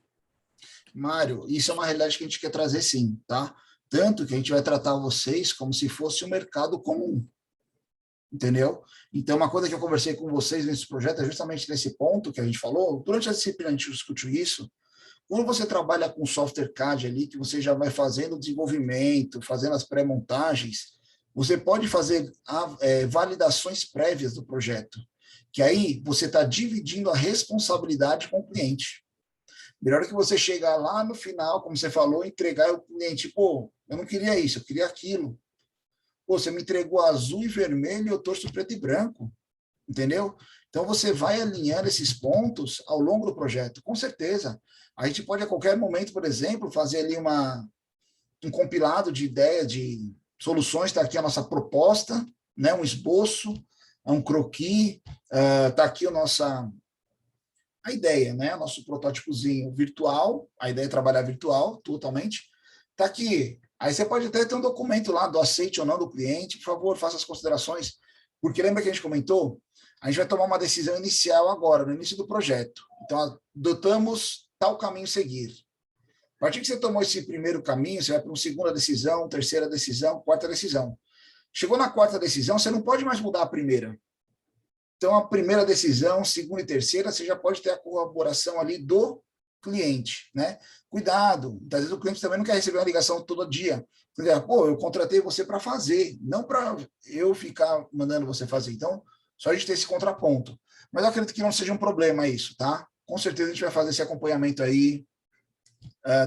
Mário, isso é uma realidade que a gente quer trazer sim, tá? Tanto que a gente vai tratar vocês como se fosse um mercado comum, entendeu? Então, uma coisa que eu conversei com vocês nesse projeto é justamente nesse ponto que a gente falou, durante a disciplina a gente discutiu isso. Quando você trabalha com software CAD ali, que você já vai fazendo o desenvolvimento, fazendo as pré-montagens, você pode fazer validações prévias do projeto, que aí você está dividindo a responsabilidade com o cliente. Melhor que você chegar lá no final, como você falou, entregar ao cliente, pô, eu não queria isso, eu queria aquilo. Pô, você me entregou azul e vermelho e eu torço preto e branco, entendeu? Então, você vai alinhando esses pontos ao longo do projeto, com certeza. A gente pode, a qualquer momento, por exemplo, fazer ali um compilado de ideias, de soluções, está aqui a nossa proposta, né? Um esboço, um croquis, está aqui a ideia, né? Nosso protótipozinho virtual, a ideia é trabalhar virtual, totalmente. Está aqui. Aí você pode até ter um documento lá do aceite ou não do cliente, por favor, faça as considerações, porque lembra que a gente comentou? A gente vai tomar uma decisão inicial agora, no início do projeto. Então, adotamos tal caminho seguir. A partir que você tomou esse primeiro caminho, você vai para uma segunda decisão, terceira decisão, quarta decisão. Chegou na quarta decisão, você não pode mais mudar a primeira. Então, a primeira decisão, segunda e terceira, você já pode ter a colaboração ali do cliente, né? Cuidado, às vezes o cliente também não quer receber uma ligação todo dia. Pô, eu contratei você para fazer, não para eu ficar mandando você fazer. Então, só a gente ter esse contraponto. Mas eu acredito que não seja um problema isso, tá? Com certeza a gente vai fazer esse acompanhamento aí,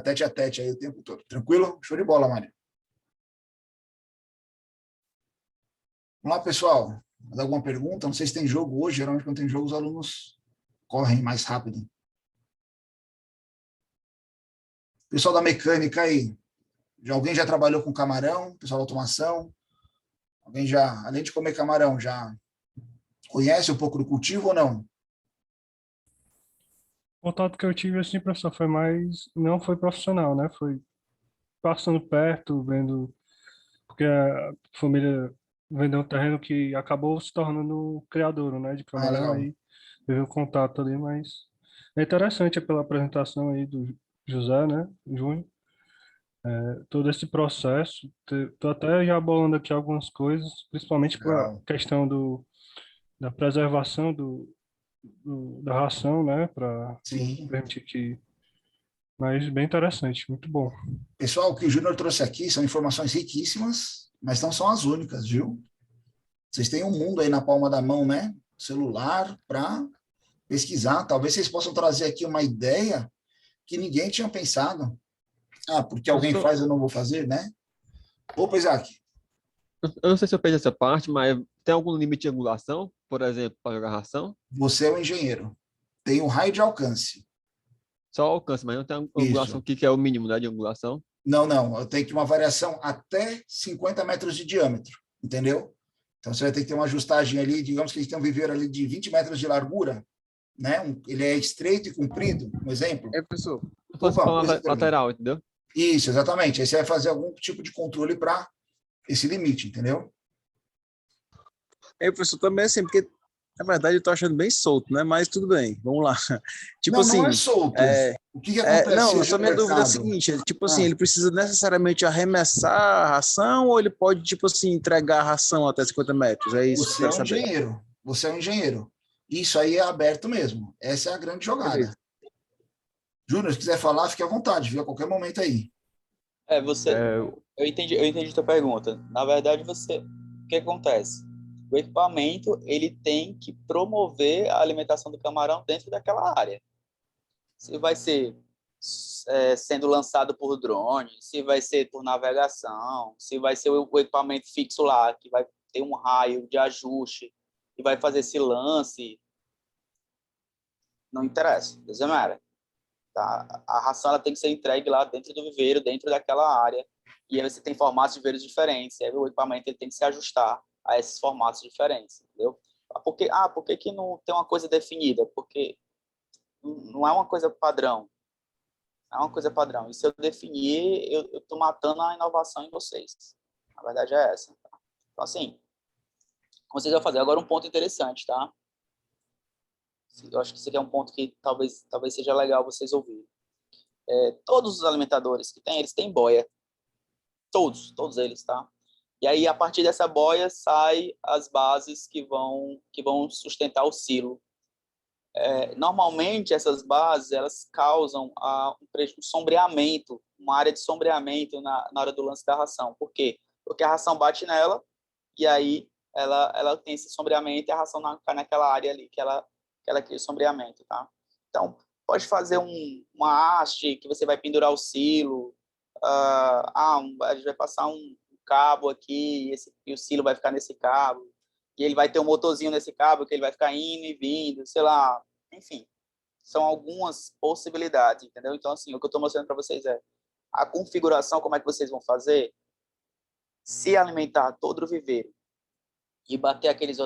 tete a tete aí o tempo todo. Tranquilo? Show de bola, Mário. Vamos lá, pessoal. Mais alguma pergunta? Não sei se tem jogo hoje. Geralmente, quando tem jogo, os alunos correm mais rápido. Pessoal da mecânica aí, alguém já trabalhou com camarão? Pessoal da automação? Alguém já, além de comer camarão, já conhece um pouco do cultivo ou não? O contato que eu tive, assim, professor, foi mais... Não foi profissional, né? Foi passando perto, vendo... Porque a família vendeu um terreno que acabou se tornando criador, né? De camarão, Legal. aí teve um contato ali, mas... É interessante pela apresentação aí do José, né? Júnior. Todo esse processo. Tô até já bolando aqui algumas coisas, principalmente para a Legal. questão da preservação da ração, né? Para Sim. permitir que... Mas bem interessante, muito bom. Pessoal, o que o Júnior trouxe aqui são informações riquíssimas, mas não são as únicas, viu? Vocês têm um mundo aí na palma da mão, né? Celular, para pesquisar. Talvez vocês possam trazer aqui uma ideia que ninguém tinha pensado. Ah, porque alguém Professor, faz, eu não vou fazer, né? Opa, Isaac. eu não sei se eu perdi essa parte, mas tem algum limite de angulação, por exemplo, para jogar ração? Você é o engenheiro. Tem um raio de alcance. Só alcance, mas não tem angulação, Isso. o que é o mínimo, né, de angulação? Não. Eu tenho que uma variação até 50 metros de diâmetro, entendeu? Então, você vai ter que ter uma ajustagem ali, digamos que a gente tem um viveiro ali de 20 metros de largura, né? Ele é estreito e comprido, um exemplo. Professor. Se fosse Opa, para coisa uma pra mim. lateral, entendeu? Isso, exatamente. Aí você vai fazer algum tipo de controle para esse limite, entendeu? Professor, também assim, porque na verdade eu tô achando bem solto, né? Mas tudo bem, vamos lá. Tipo Não, assim, não é solto. O que acontece não, hoje só no minha dúvida é a mercado? seguinte, tipo assim, ele precisa necessariamente arremessar a ração ou ele pode, tipo assim, entregar a ração até 50 metros? É isso que eu Você é quero um saber. engenheiro. Você é um engenheiro. Isso aí é aberto mesmo. Essa é a grande jogada. Beleza. Júnior, se quiser falar, fique à vontade, viu? A qualquer momento aí. Eu entendi a tua pergunta. Na verdade, o que acontece? O equipamento, ele tem que promover a alimentação do camarão dentro daquela área. Se vai ser sendo lançado por drone, se vai ser por navegação, se vai ser o equipamento fixo lá, que vai ter um raio de ajuste e vai fazer esse lance, não interessa, desemera. Tá? A ração ela tem que ser entregue lá dentro do viveiro, dentro daquela área, e aí você tem formatos de viveiros diferentes, e aí o equipamento ele tem que se ajustar a esses formatos diferentes, entendeu? Por que não tem uma coisa definida? Porque não é uma coisa padrão. Não é uma coisa padrão. E se eu definir, eu estou matando a inovação em vocês. A verdade é essa. Tá? Então, assim, vocês vão fazer. Agora, um ponto interessante, tá? Eu acho que esse aqui é um ponto que talvez seja legal vocês ouvirem. Todos os alimentadores que tem, eles têm boia. Todos eles, tá? E aí, a partir dessa boia, sai as bases que vão sustentar o silo. Normalmente, essas bases, elas causam um sombreamento, uma área de sombreamento na hora do lance da ração. Por quê? Porque a ração bate nela, e aí ela tem esse sombreamento, e a ração cai naquela área ali que ela cria sombreamento, tá? Então, pode fazer uma haste que você vai pendurar o silo, a gente vai passar um cabo aqui, e o silo vai ficar nesse cabo, e ele vai ter um motorzinho nesse cabo que ele vai ficar indo e vindo, sei lá, enfim. São algumas possibilidades, entendeu? Então, assim, o que eu estou mostrando para vocês é a configuração, como é que vocês vão fazer, se alimentar todo o viveiro e bater aquelas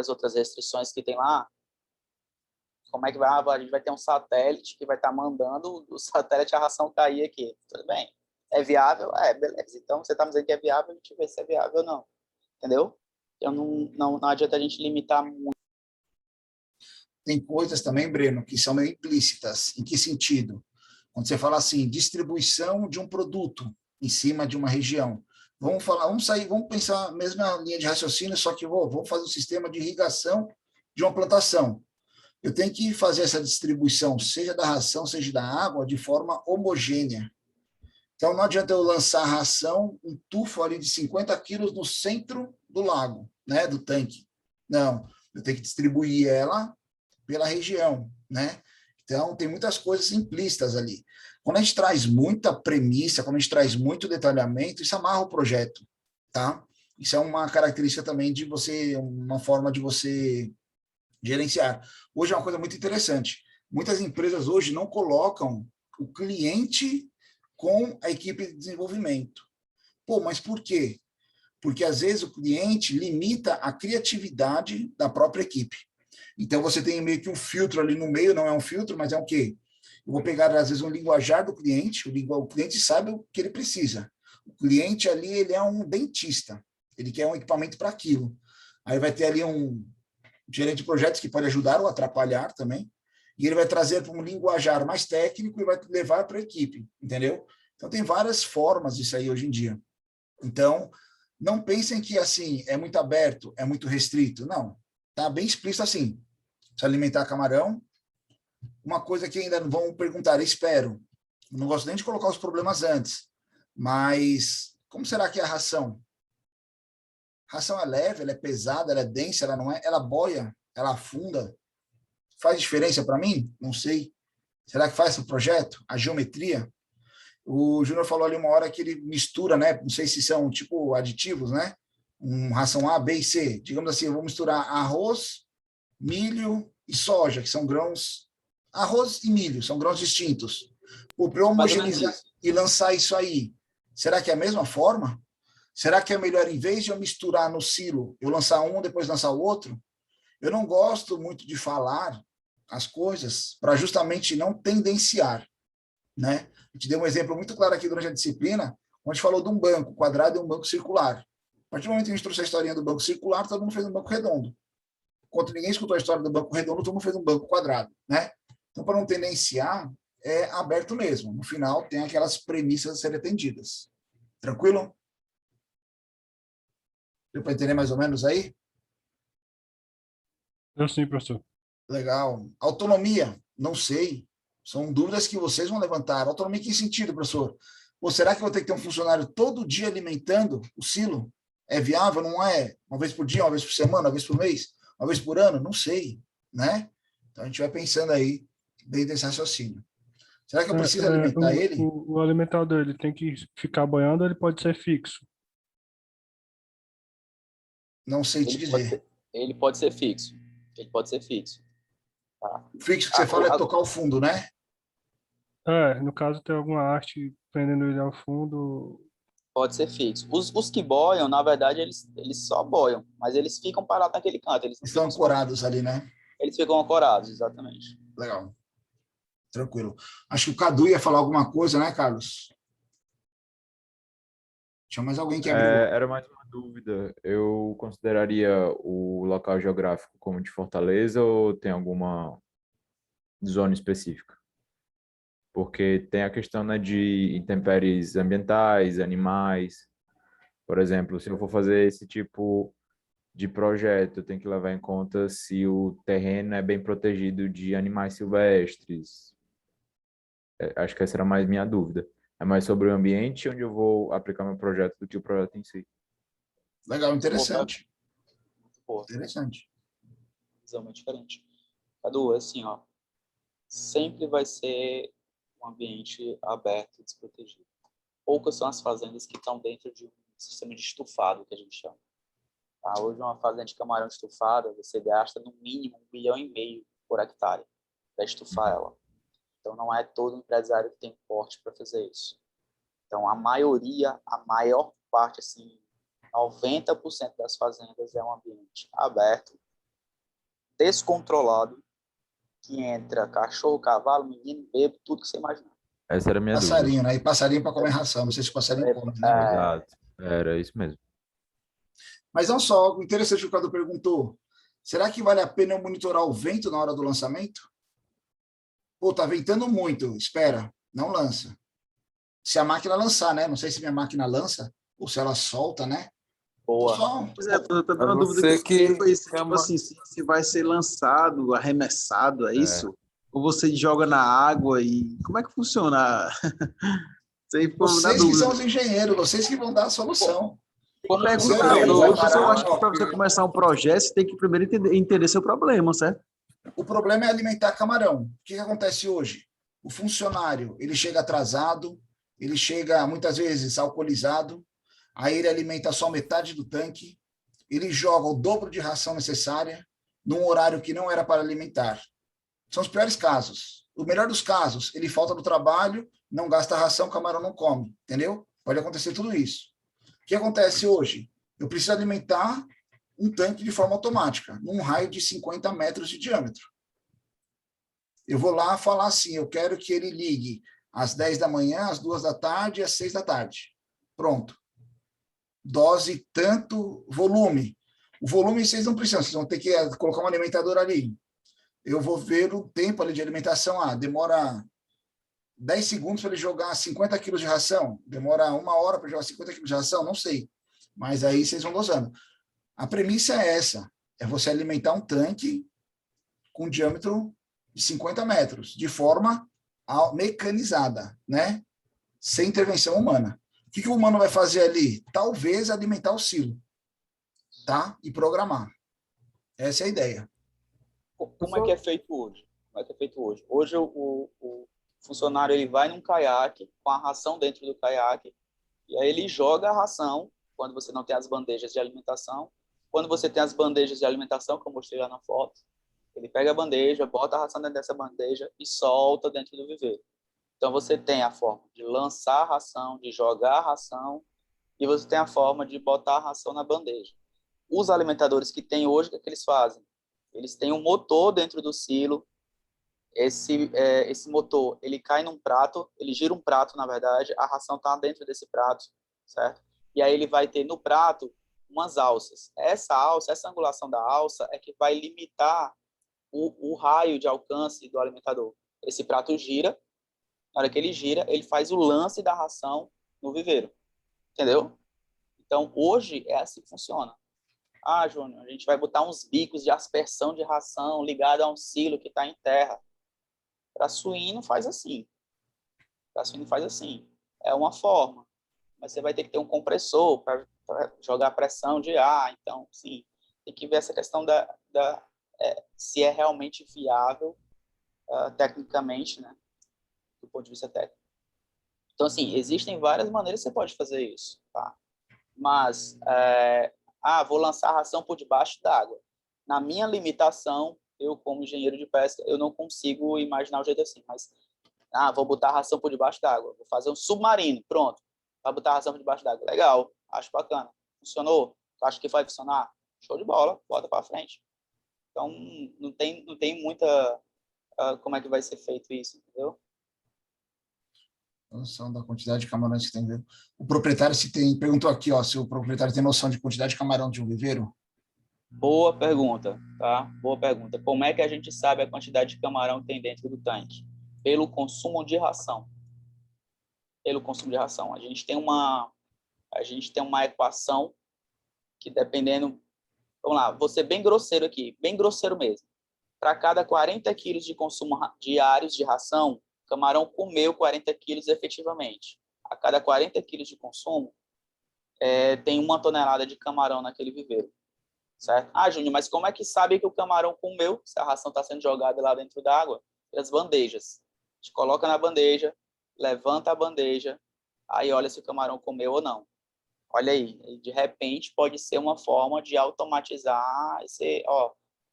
outras restrições que tem lá, como é que vai? A gente vai ter um satélite que vai estar mandando o satélite a ração cair aqui. Tudo bem. É viável? Beleza. Então, você está me dizendo que é viável, a gente vê se é viável ou não. Entendeu? Então, não adianta a gente limitar muito. Tem coisas também, Breno, que são meio implícitas. Em que sentido? Quando você fala assim, distribuição de um produto em cima de uma região. Vamos pensar a mesma linha de raciocínio, só que vamos fazer um sistema de irrigação de uma plantação. Eu tenho que fazer essa distribuição, seja da ração, seja da água, de forma homogênea. Então, não adianta eu lançar a ração, um tufo ali de 50 quilos no centro do lago, né, do tanque. Não, eu tenho que distribuir ela pela região, né? Então, tem muitas coisas implícitas ali. Quando a gente traz muita premissa, quando a gente traz muito detalhamento, isso amarra o projeto, tá? Isso é uma característica também de você, uma forma de você gerenciar. Hoje é uma coisa muito interessante. Muitas empresas hoje não colocam o cliente com a equipe de desenvolvimento. Pô, mas por quê? Porque às vezes o cliente limita a criatividade da própria equipe. Então você tem meio que um filtro ali no meio, não é um filtro, mas é o quê? Eu vou pegar às vezes um linguajar do cliente, o cliente sabe o que ele precisa. O cliente ali, ele é um dentista, ele quer um equipamento para aquilo. Aí vai ter ali um gerente de projetos que pode ajudar ou atrapalhar também, e ele vai trazer para um linguajar mais técnico e vai levar para a equipe, entendeu? Então, tem várias formas disso aí hoje em dia. Então, não pensem que, assim, é muito aberto, é muito restrito. Não, tá bem explícito assim. Se alimentar camarão, uma coisa que ainda vão perguntar, espero, eu não gosto nem de colocar os problemas antes, mas como será que é a ração? A ração é leve, ela é pesada, ela é densa, ela não é, ela boia, ela afunda. Faz diferença para mim? Não sei. Será que faz o projeto? A geometria? O Júnior falou ali uma hora que ele mistura, né? Não sei se são tipo aditivos, né? Ração A, B e C. Digamos assim, eu vou misturar arroz, milho e soja, que são grãos. Arroz e milho, são grãos distintos. Para homogeneizar e lançar isso aí, será que é a mesma forma? Será que é melhor, em vez de eu misturar no silo, eu lançar um, depois lançar o outro? Eu não gosto muito de falar as coisas para justamente não tendenciar, né? Eu te dei um exemplo muito claro aqui durante a disciplina, onde a gente falou de um banco quadrado e um banco circular. A partir do momento que a gente trouxe a historinha do banco circular, todo mundo fez um banco redondo. Enquanto ninguém escutou a história do banco redondo, todo mundo fez um banco quadrado, né? Então, para não tendenciar, é aberto mesmo. No final, tem aquelas premissas a serem atendidas. Tranquilo? Deu para entender mais ou menos aí? Eu sim, professor. Legal. Autonomia, não sei. São dúvidas que vocês vão levantar. Autonomia em que sentido, professor? Ou será que eu vou ter que ter um funcionário todo dia alimentando o silo? É viável? Não é? Uma vez por dia, uma vez por semana, uma vez por mês, uma vez por ano? Não sei, né? Então, a gente vai pensando aí dentro desse raciocínio. Será que eu preciso alimentar ele? O alimentador, ele tem que ficar boiando ou ele pode ser fixo? Não sei te dizer. Ele pode ser fixo. Ele pode ser fixo. Tá? O fixo que você fala é tocar o fundo, né? No caso, tem alguma haste prendendo ele ao fundo. Pode ser fixo. Os que boiam, na verdade, eles só boiam, mas eles ficam parados naquele canto. Eles não Estão ficam ancorados ali, né? Eles ficam ancorados, exatamente. Legal. Tranquilo. Acho que o Cadu ia falar alguma coisa, né, Carlos? Tinha mais alguém que abriu. Era mais uma dúvida. Eu consideraria o local geográfico como de Fortaleza ou tem alguma zona específica? Porque tem a questão, né, de intempéries ambientais, animais. Por exemplo, se eu for fazer esse tipo de projeto, eu tenho que levar em conta se o terreno é bem protegido de animais silvestres. Acho que essa era mais minha dúvida. É mais sobre o ambiente onde eu vou aplicar meu projeto do que o projeto em si. Legal, interessante. Pô, Interessante. visão muito diferente. Cadu, assim, ó, sempre vai ser um ambiente aberto e desprotegido. Poucas são as fazendas que estão dentro de um sistema de estufado, que a gente chama. Tá? Hoje, uma fazenda de camarão estufada, você gasta no mínimo 1,5 bilhão por hectare para estufar ela. Então, não é todo empresário que tem porte para fazer isso. Então, a maior parte, assim, 90% das fazendas é um ambiente aberto, descontrolado, que entra cachorro, cavalo, menino, bebo, tudo que você imaginar. Essa era a minha Passarinho, dúvida. né? E passarinho para comer ração. Não sei se o passarinho come, né? Exato. Era isso mesmo. Mas não só, algo interessante que o Cadu perguntou. Será que vale a pena eu monitorar o vento na hora do lançamento? Pô, tá ventando muito. Espera, não lança. Se a máquina lançar, né? Não sei se minha máquina lança ou se ela solta, né? Boa. Pois é, tô dando uma Você dúvida que foi isso, é tipo uma- assim, se vai ser lançado, arremessado, é isso? Ou você joga na água e como é que funciona? Isso aí ficou na Vocês que são dúvida. os engenheiros, vocês que vão dar a solução. Como Você Perguntar, vê, porque eu camarão, acho que para você começar um projeto, você tem que primeiro entender seu problema, certo? o problema é alimentar camarão. O que acontece hoje? O funcionário, ele chega atrasado, ele chega muitas vezes alcoolizado, aí ele alimenta só metade do tanque, ele joga o dobro de ração necessária num horário que não era para alimentar. São os piores casos. O melhor dos casos, ele falta do trabalho, não gasta ração, o camarão não come, entendeu? Pode acontecer tudo isso. O que acontece hoje? Eu preciso alimentar um tanque de forma automática, num raio de 50 metros de diâmetro. Eu vou lá falar assim, eu quero que ele ligue às 10 da manhã, às 2 da tarde e às 6 da tarde. Pronto. Dose tanto, volume. O volume vocês não precisam, vocês vão ter que colocar um alimentador ali. Eu vou ver o tempo ali de alimentação. Demora 10 segundos para ele jogar 50 quilos de ração. Demora 1 hora para jogar 50 quilos de ração, não sei. Mas aí vocês vão dosando. A premissa é essa, é você alimentar um tanque com diâmetro de 50 metros, de forma mecanizada, né? Sem intervenção humana. O que o humano vai fazer ali? Talvez alimentar o silo, tá? E programar. Essa é a ideia. Como é que é feito hoje? Como é que é feito hoje? Hoje o funcionário ele vai num caiaque com a ração dentro do caiaque e aí ele joga a ração quando você não tem as bandejas de alimentação. Quando você tem as bandejas de alimentação, que eu mostrei lá na foto, ele pega a bandeja, bota a ração dentro dessa bandeja e solta dentro do viveiro. Então você tem a forma de lançar a ração, de jogar a ração e você tem a forma de botar a ração na bandeja. Os alimentadores que tem hoje, o que é que eles fazem? Eles têm um motor dentro do silo. Esse motor, ele cai num prato, ele gira um prato, na verdade, a ração está dentro desse prato, certo? E aí ele vai ter no prato umas alças. Essa angulação da alça é que vai limitar o raio de alcance do alimentador. Esse prato gira, na hora que ele gira, ele faz o lance da ração no viveiro. Entendeu? Então, hoje, é assim que funciona. Júnior, a gente vai botar uns bicos de aspersão de ração ligado a um silo que está em terra. Para suíno faz assim. Para suíno faz assim. É uma forma. Mas você vai ter que ter um compressor para jogar pressão de ar. Então, sim, tem que ver essa questão se é realmente viável tecnicamente, né? Do ponto de vista técnico. Então, assim, existem várias maneiras que você pode fazer isso, tá? Mas, vou lançar a ração por debaixo d'água. Na minha limitação, eu, como engenheiro de pesca, eu não consigo imaginar o jeito assim, mas, vou botar a ração por debaixo d'água, vou fazer um submarino, pronto, vai botar a ração por debaixo d'água. Legal, acho bacana. Funcionou? Acho que vai funcionar? Show de bola, bota para frente. Então, não tem muita... como é que vai ser feito isso, entendeu? Noção da quantidade de camarões que tem. O proprietário perguntou aqui, ó, se o proprietário tem noção de quantidade de camarão de um viveiro? Boa pergunta, tá? Boa pergunta. Como é que a gente sabe a quantidade de camarão que tem dentro do tanque? Pelo consumo de ração. Pelo consumo de ração. A gente tem uma equação que, dependendo... Vamos lá, vou ser bem grosseiro aqui, bem grosseiro mesmo. Para cada 40 quilos de consumo diários de ração, o camarão comeu 40 quilos efetivamente. A cada 40 quilos de consumo, tem 1 tonelada de camarão naquele viveiro. Certo? Júnior, mas como é que sabe que o camarão comeu se a ração está sendo jogada lá dentro da água? Pelas bandejas. A gente coloca na bandeja, levanta a bandeja, aí olha se o camarão comeu ou não. Olha aí, de repente pode ser uma forma de automatizar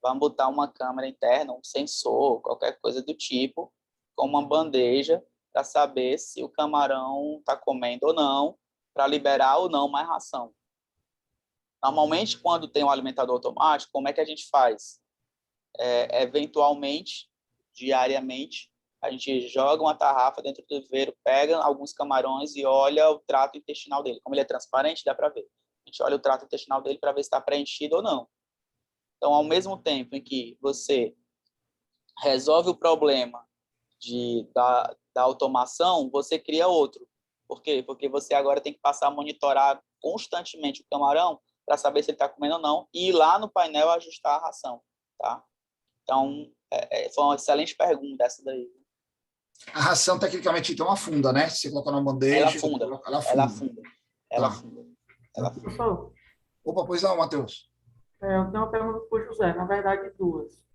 vamos botar uma câmera interna, um sensor, qualquer coisa do tipo, com uma bandeja para saber se o camarão está comendo ou não, para liberar ou não mais ração. Normalmente, quando tem um alimentador automático, como é que a gente faz? Eventualmente, diariamente, a gente joga uma tarrafa dentro do viveiro, pega alguns camarões e olha o trato intestinal dele. Como ele é transparente, dá para ver. A gente olha o trato intestinal dele para ver se está preenchido ou não. Então, ao mesmo tempo em que você resolve o problema da automação, você cria outro. Por quê? Porque você agora tem que passar a monitorar constantemente o camarão para saber se ele está comendo ou não, e ir lá no painel ajustar a ração, tá? Então, foi uma excelente pergunta essa daí. A ração, tecnicamente, então, afunda, né? Se você colocar na bandeja... Ela afunda. Ela Tá. afunda. Professor, Opa, pois não, Matheus. eu tenho uma pergunta para o José, na verdade, 2.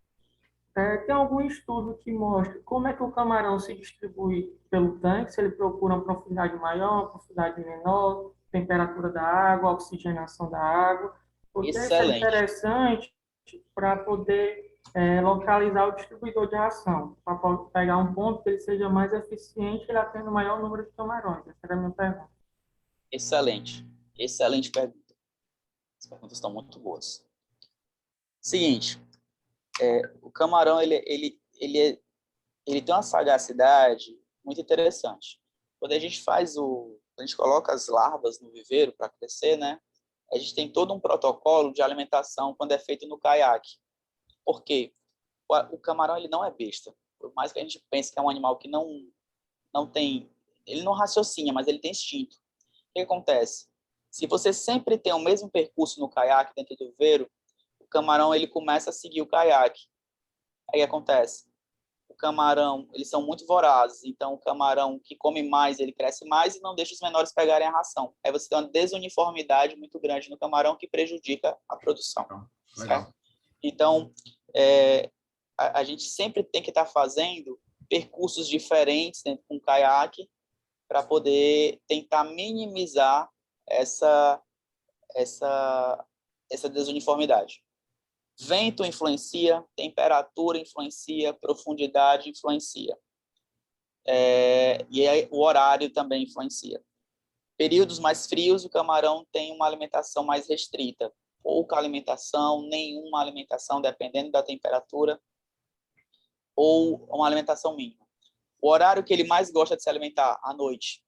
Tem algum estudo que mostre como é que o camarão se distribui pelo tanque, se ele procura uma profundidade maior, uma profundidade menor, temperatura da água, oxigenação da água? Porque isso é interessante para poder localizar o distribuidor de ração, para pegar um ponto que ele seja mais eficiente e ele atenda o maior número de camarões. Essa era a minha pergunta. Excelente pergunta. As perguntas estão muito boas. Seguinte, o camarão ele tem uma sagacidade muito interessante. Quando a gente coloca as larvas no viveiro para crescer, né? A gente tem todo um protocolo de alimentação quando é feito no caiaque. Por quê? O camarão ele não é besta. Por mais que a gente pense que é um animal que não tem... Ele não raciocina, mas ele tem instinto. O que acontece? Se você sempre tem o mesmo percurso no caiaque dentro do viveiro, o camarão ele começa a seguir o caiaque. Aí acontece? O camarão, eles são muito vorazes, então o camarão que come mais, ele cresce mais e não deixa os menores pegarem a ração. Aí você tem uma desuniformidade muito grande no camarão que prejudica a produção. Legal. Certo? Então, a gente sempre tem que estar fazendo percursos diferentes dentro com o caiaque para poder tentar minimizar essa desuniformidade. Vento influencia, temperatura influencia, profundidade influencia. E aí, o horário também influencia. Períodos mais frios, o camarão tem uma alimentação mais restrita. Pouca alimentação, nenhuma alimentação, dependendo da temperatura, ou uma alimentação mínima. O horário que ele mais gosta de se alimentar, à noite.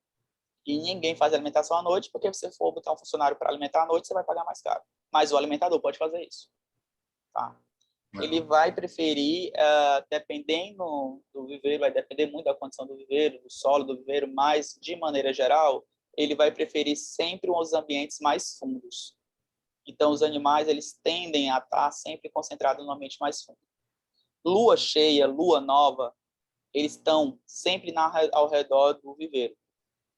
E ninguém faz alimentação à noite, porque se você for botar um funcionário para alimentar à noite, você vai pagar mais caro. Mas o alimentador pode fazer isso. Tá? Ele vai preferir, dependendo do viveiro, vai depender muito da condição do viveiro, do solo do viveiro, mas, de maneira geral, ele vai preferir sempre os ambientes mais fundos. Então, os animais, eles tendem a estar sempre concentrados no ambiente mais fundo. Lua cheia, lua nova, eles estão sempre ao redor do viveiro.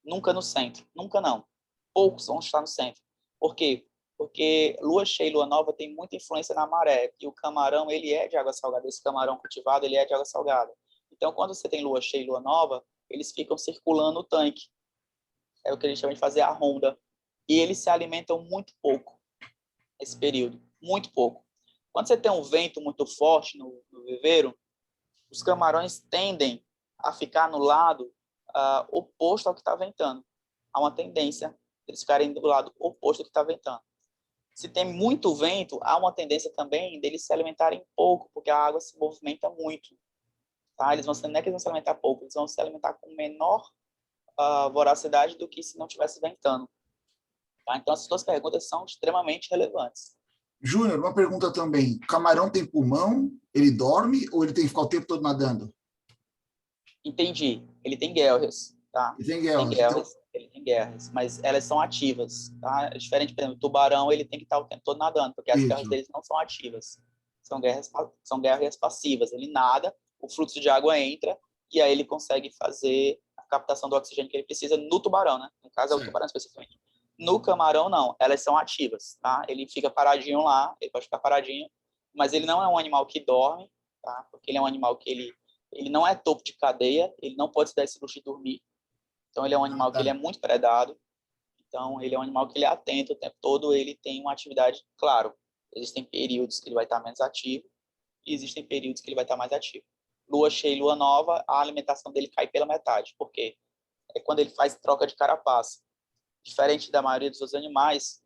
Nunca no centro, nunca não. Poucos vão estar no centro. Por quê? Porque lua cheia e lua nova tem muita influência na maré, e o camarão, ele é de água salgada, esse camarão cultivado, ele é de água salgada. Então, quando você tem lua cheia e lua nova, eles ficam circulando o tanque. É o que a gente chama de fazer a ronda. E eles se alimentam muito pouco nesse período, muito pouco. Quando você tem um vento muito forte no viveiro, os camarões tendem a ficar no lado oposto ao que está ventando. Há uma tendência eles ficarem do lado oposto ao que está ventando. Se tem muito vento, há uma tendência também deles se alimentarem pouco, porque a água se movimenta muito. Tá? Não é que eles vão se alimentar pouco, eles vão se alimentar com menor voracidade do que se não estivesse ventando. Tá? Então, essas duas perguntas são extremamente relevantes. Júnior, uma pergunta também. O camarão tem pulmão? Ele dorme ou ele tem que ficar o tempo todo nadando? Entendi. Ele tem guelras, tá? Ele tem guelras. Ele tem guerras, mas elas são ativas, tá? É diferente, por exemplo, o tubarão, ele tem que estar o tempo todo nadando, porque as guerras deles não são ativas. São guerras passivas. Ele nada, o fluxo de água entra, e aí ele consegue fazer a captação do oxigênio que ele precisa no tubarão, né? No caso, é o tubarão especificamente. No camarão, não. Elas são ativas, tá? Ele fica paradinho lá, ele pode ficar paradinho, mas ele não é um animal que dorme, tá? Porque ele é um animal que ele não é topo de cadeia, ele não pode se dar esse luxo de dormir. Então, ele é um animal que ele é muito predado. Então, ele é um animal que ele é atento o tempo todo, ele tem uma atividade, claro, existem períodos que ele vai estar menos ativo e existem períodos que ele vai estar mais ativo. Lua cheia e lua nova, a alimentação dele cai pela metade. Por quê? É quando ele faz troca de carapaça. Diferente da maioria dos outros animais,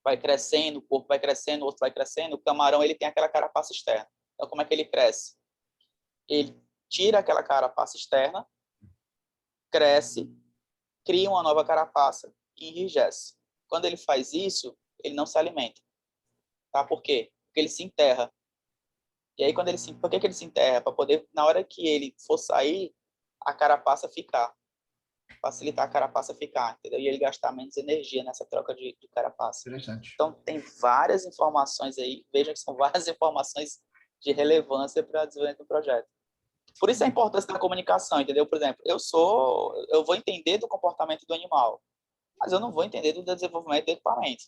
vai crescendo, o corpo vai crescendo, o outro vai crescendo, o camarão ele tem aquela carapaça externa. Então, como é que ele cresce? Ele tira aquela carapaça externa, cresce, cria uma nova carapaça e enrijece. Quando ele faz isso, ele não se alimenta. Tá? Por quê? Porque ele se enterra. E aí, por que ele se enterra? Para poder, na hora que ele for sair, a carapaça ficar. Facilitar a carapaça ficar, entendeu? E ele gastar menos energia nessa troca de carapaça. Interessante. Então, tem várias informações aí. Vejam que são várias informações de relevância para o desenvolvimento do projeto. Por isso a importância da comunicação, entendeu? Por exemplo, eu vou entender do comportamento do animal, mas eu não vou entender do desenvolvimento do equipamento,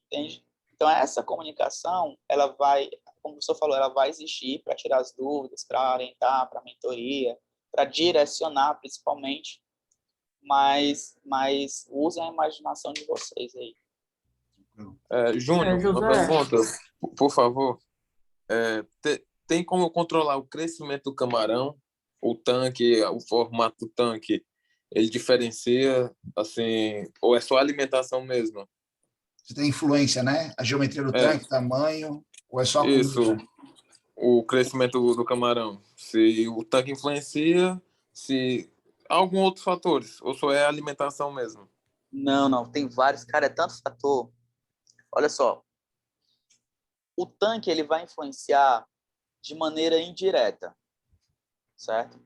entende? Então, essa comunicação, ela vai, como o professor falou, ela vai existir para tirar as dúvidas, para orientar, para mentoria, para direcionar, principalmente, mas usem a imaginação de vocês aí. Júnior, uma pergunta, por favor. Tem como controlar o crescimento do camarão? O tanque, o formato do tanque, ele diferencia, assim, ou é só alimentação mesmo? Você tem influência, né? A geometria do tanque, tamanho, ou é só a Isso, conduta? o crescimento do camarão. Se o tanque influencia, se algum outros fatores, ou só é a alimentação mesmo? Não, tem vários. Cara, é tanto fator. Olha só, o tanque ele vai influenciar de maneira indireta, certo?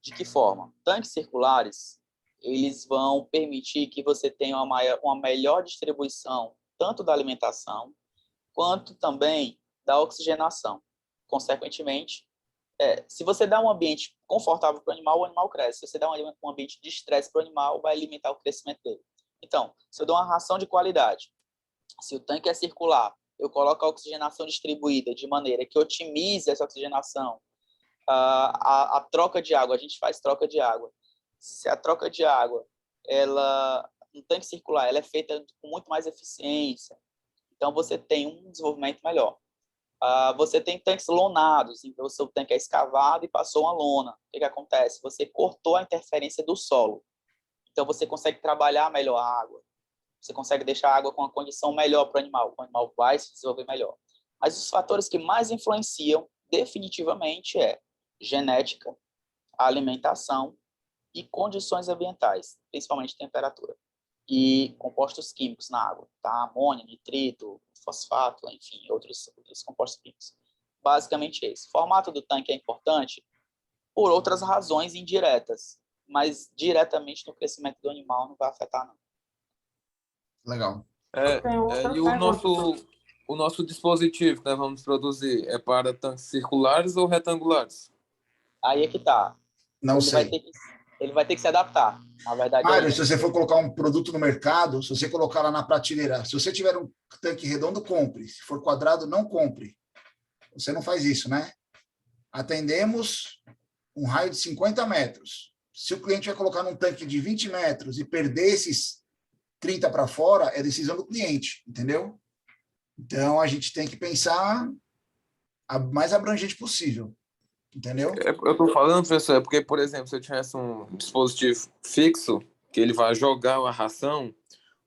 De que forma? Tanques circulares, eles vão permitir que você tenha uma melhor distribuição tanto da alimentação quanto também da oxigenação. Consequentemente, se você dá um ambiente confortável para o animal cresce. Se você dá um ambiente de estresse para o animal, vai limitar o crescimento dele. Então, se eu dou uma ração de qualidade, se o tanque é circular, eu coloco a oxigenação distribuída de maneira que otimize essa oxigenação, a troca de água, a gente faz troca de água. Se a troca de água, um tanque circular, ela é feita com muito mais eficiência, então você tem um desenvolvimento melhor. Você tem tanques lonados, então o seu tanque é escavado e passou uma lona. O que acontece? Você cortou a interferência do solo, então você consegue trabalhar melhor a água. Você consegue deixar a água com uma condição melhor para o animal vai se desenvolver melhor. Mas os fatores que mais influenciam definitivamente genética, alimentação e condições ambientais, principalmente temperatura. E compostos químicos na água, tá? Amônia, nitrito, fosfato, enfim, outros compostos químicos. Basicamente esse. O formato do tanque é importante por outras razões indiretas, mas diretamente no crescimento do animal não vai afetar, não. Legal. E o nosso dispositivo que nós vamos produzir é para tanques circulares ou retangulares? Aí é que tá. Não sei. Ele vai ter que se adaptar. Na verdade, Mário, se você for colocar um produto no mercado, se você colocar lá na prateleira, se você tiver um tanque redondo, compre. Se for quadrado, não compre. Você não faz isso, né? Atendemos um raio de 50 metros. Se o cliente vai colocar num tanque de 20 metros e perder esses 30 para fora, é decisão do cliente, entendeu? Então, a gente tem que pensar a mais abrangente possível, entendeu? Eu tô falando, professor, é porque, por exemplo, se eu tivesse um dispositivo fixo, que ele vai jogar a ração,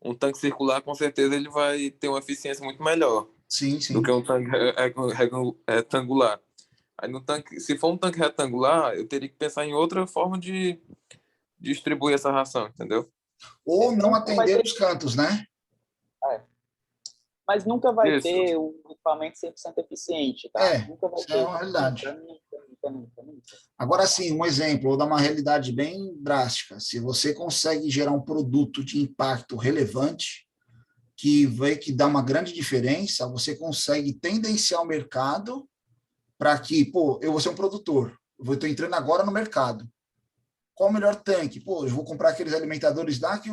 um tanque circular, com certeza, ele vai ter uma eficiência muito melhor Sim, do sim. que um tanque retangular. Aí no tanque, se for um tanque retangular, eu teria que pensar em outra forma de distribuir essa ração, entendeu? Ou não atender os cantos, né? Mas nunca vai Isso. ter um equipamento 100% eficiente, tá? Nunca vai Isso ter. é uma realidade. Nunca. Agora, sim, um exemplo, vou dar uma realidade bem drástica. Se você consegue gerar um produto de impacto relevante, que dá uma grande diferença, você consegue tendenciar o mercado para que, pô, eu vou ser um produtor, eu estou entrando agora no mercado. Qual o melhor tanque? Pô, eu vou comprar aqueles alimentadores lá que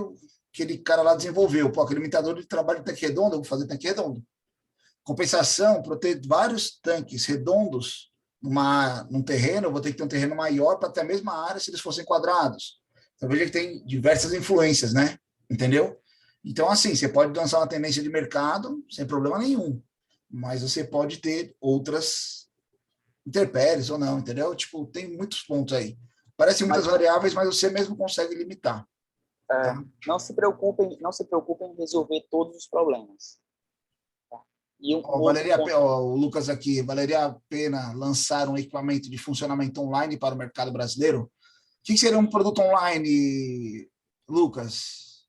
aquele cara lá desenvolveu. Pô, aquele alimentador de trabalho de tanque redondo, eu vou fazer tanque redondo. Compensação, para ter vários tanques redondos num terreno, eu vou ter que ter um terreno maior para ter a mesma área se eles fossem quadrados. Então, veja que tem diversas influências, né? Entendeu? Então, assim, você pode lançar uma tendência de mercado sem problema nenhum, mas você pode ter outras intempéries ou não, entendeu? Tipo, tem muitos pontos aí. Parecem muitas variáveis, mas você mesmo consegue limitar. Tá? Não se preocupem em resolver todos os problemas. Tá? E O Lucas aqui, valeria a pena lançar um equipamento de funcionamento online para o mercado brasileiro? O que seria um produto online, Lucas?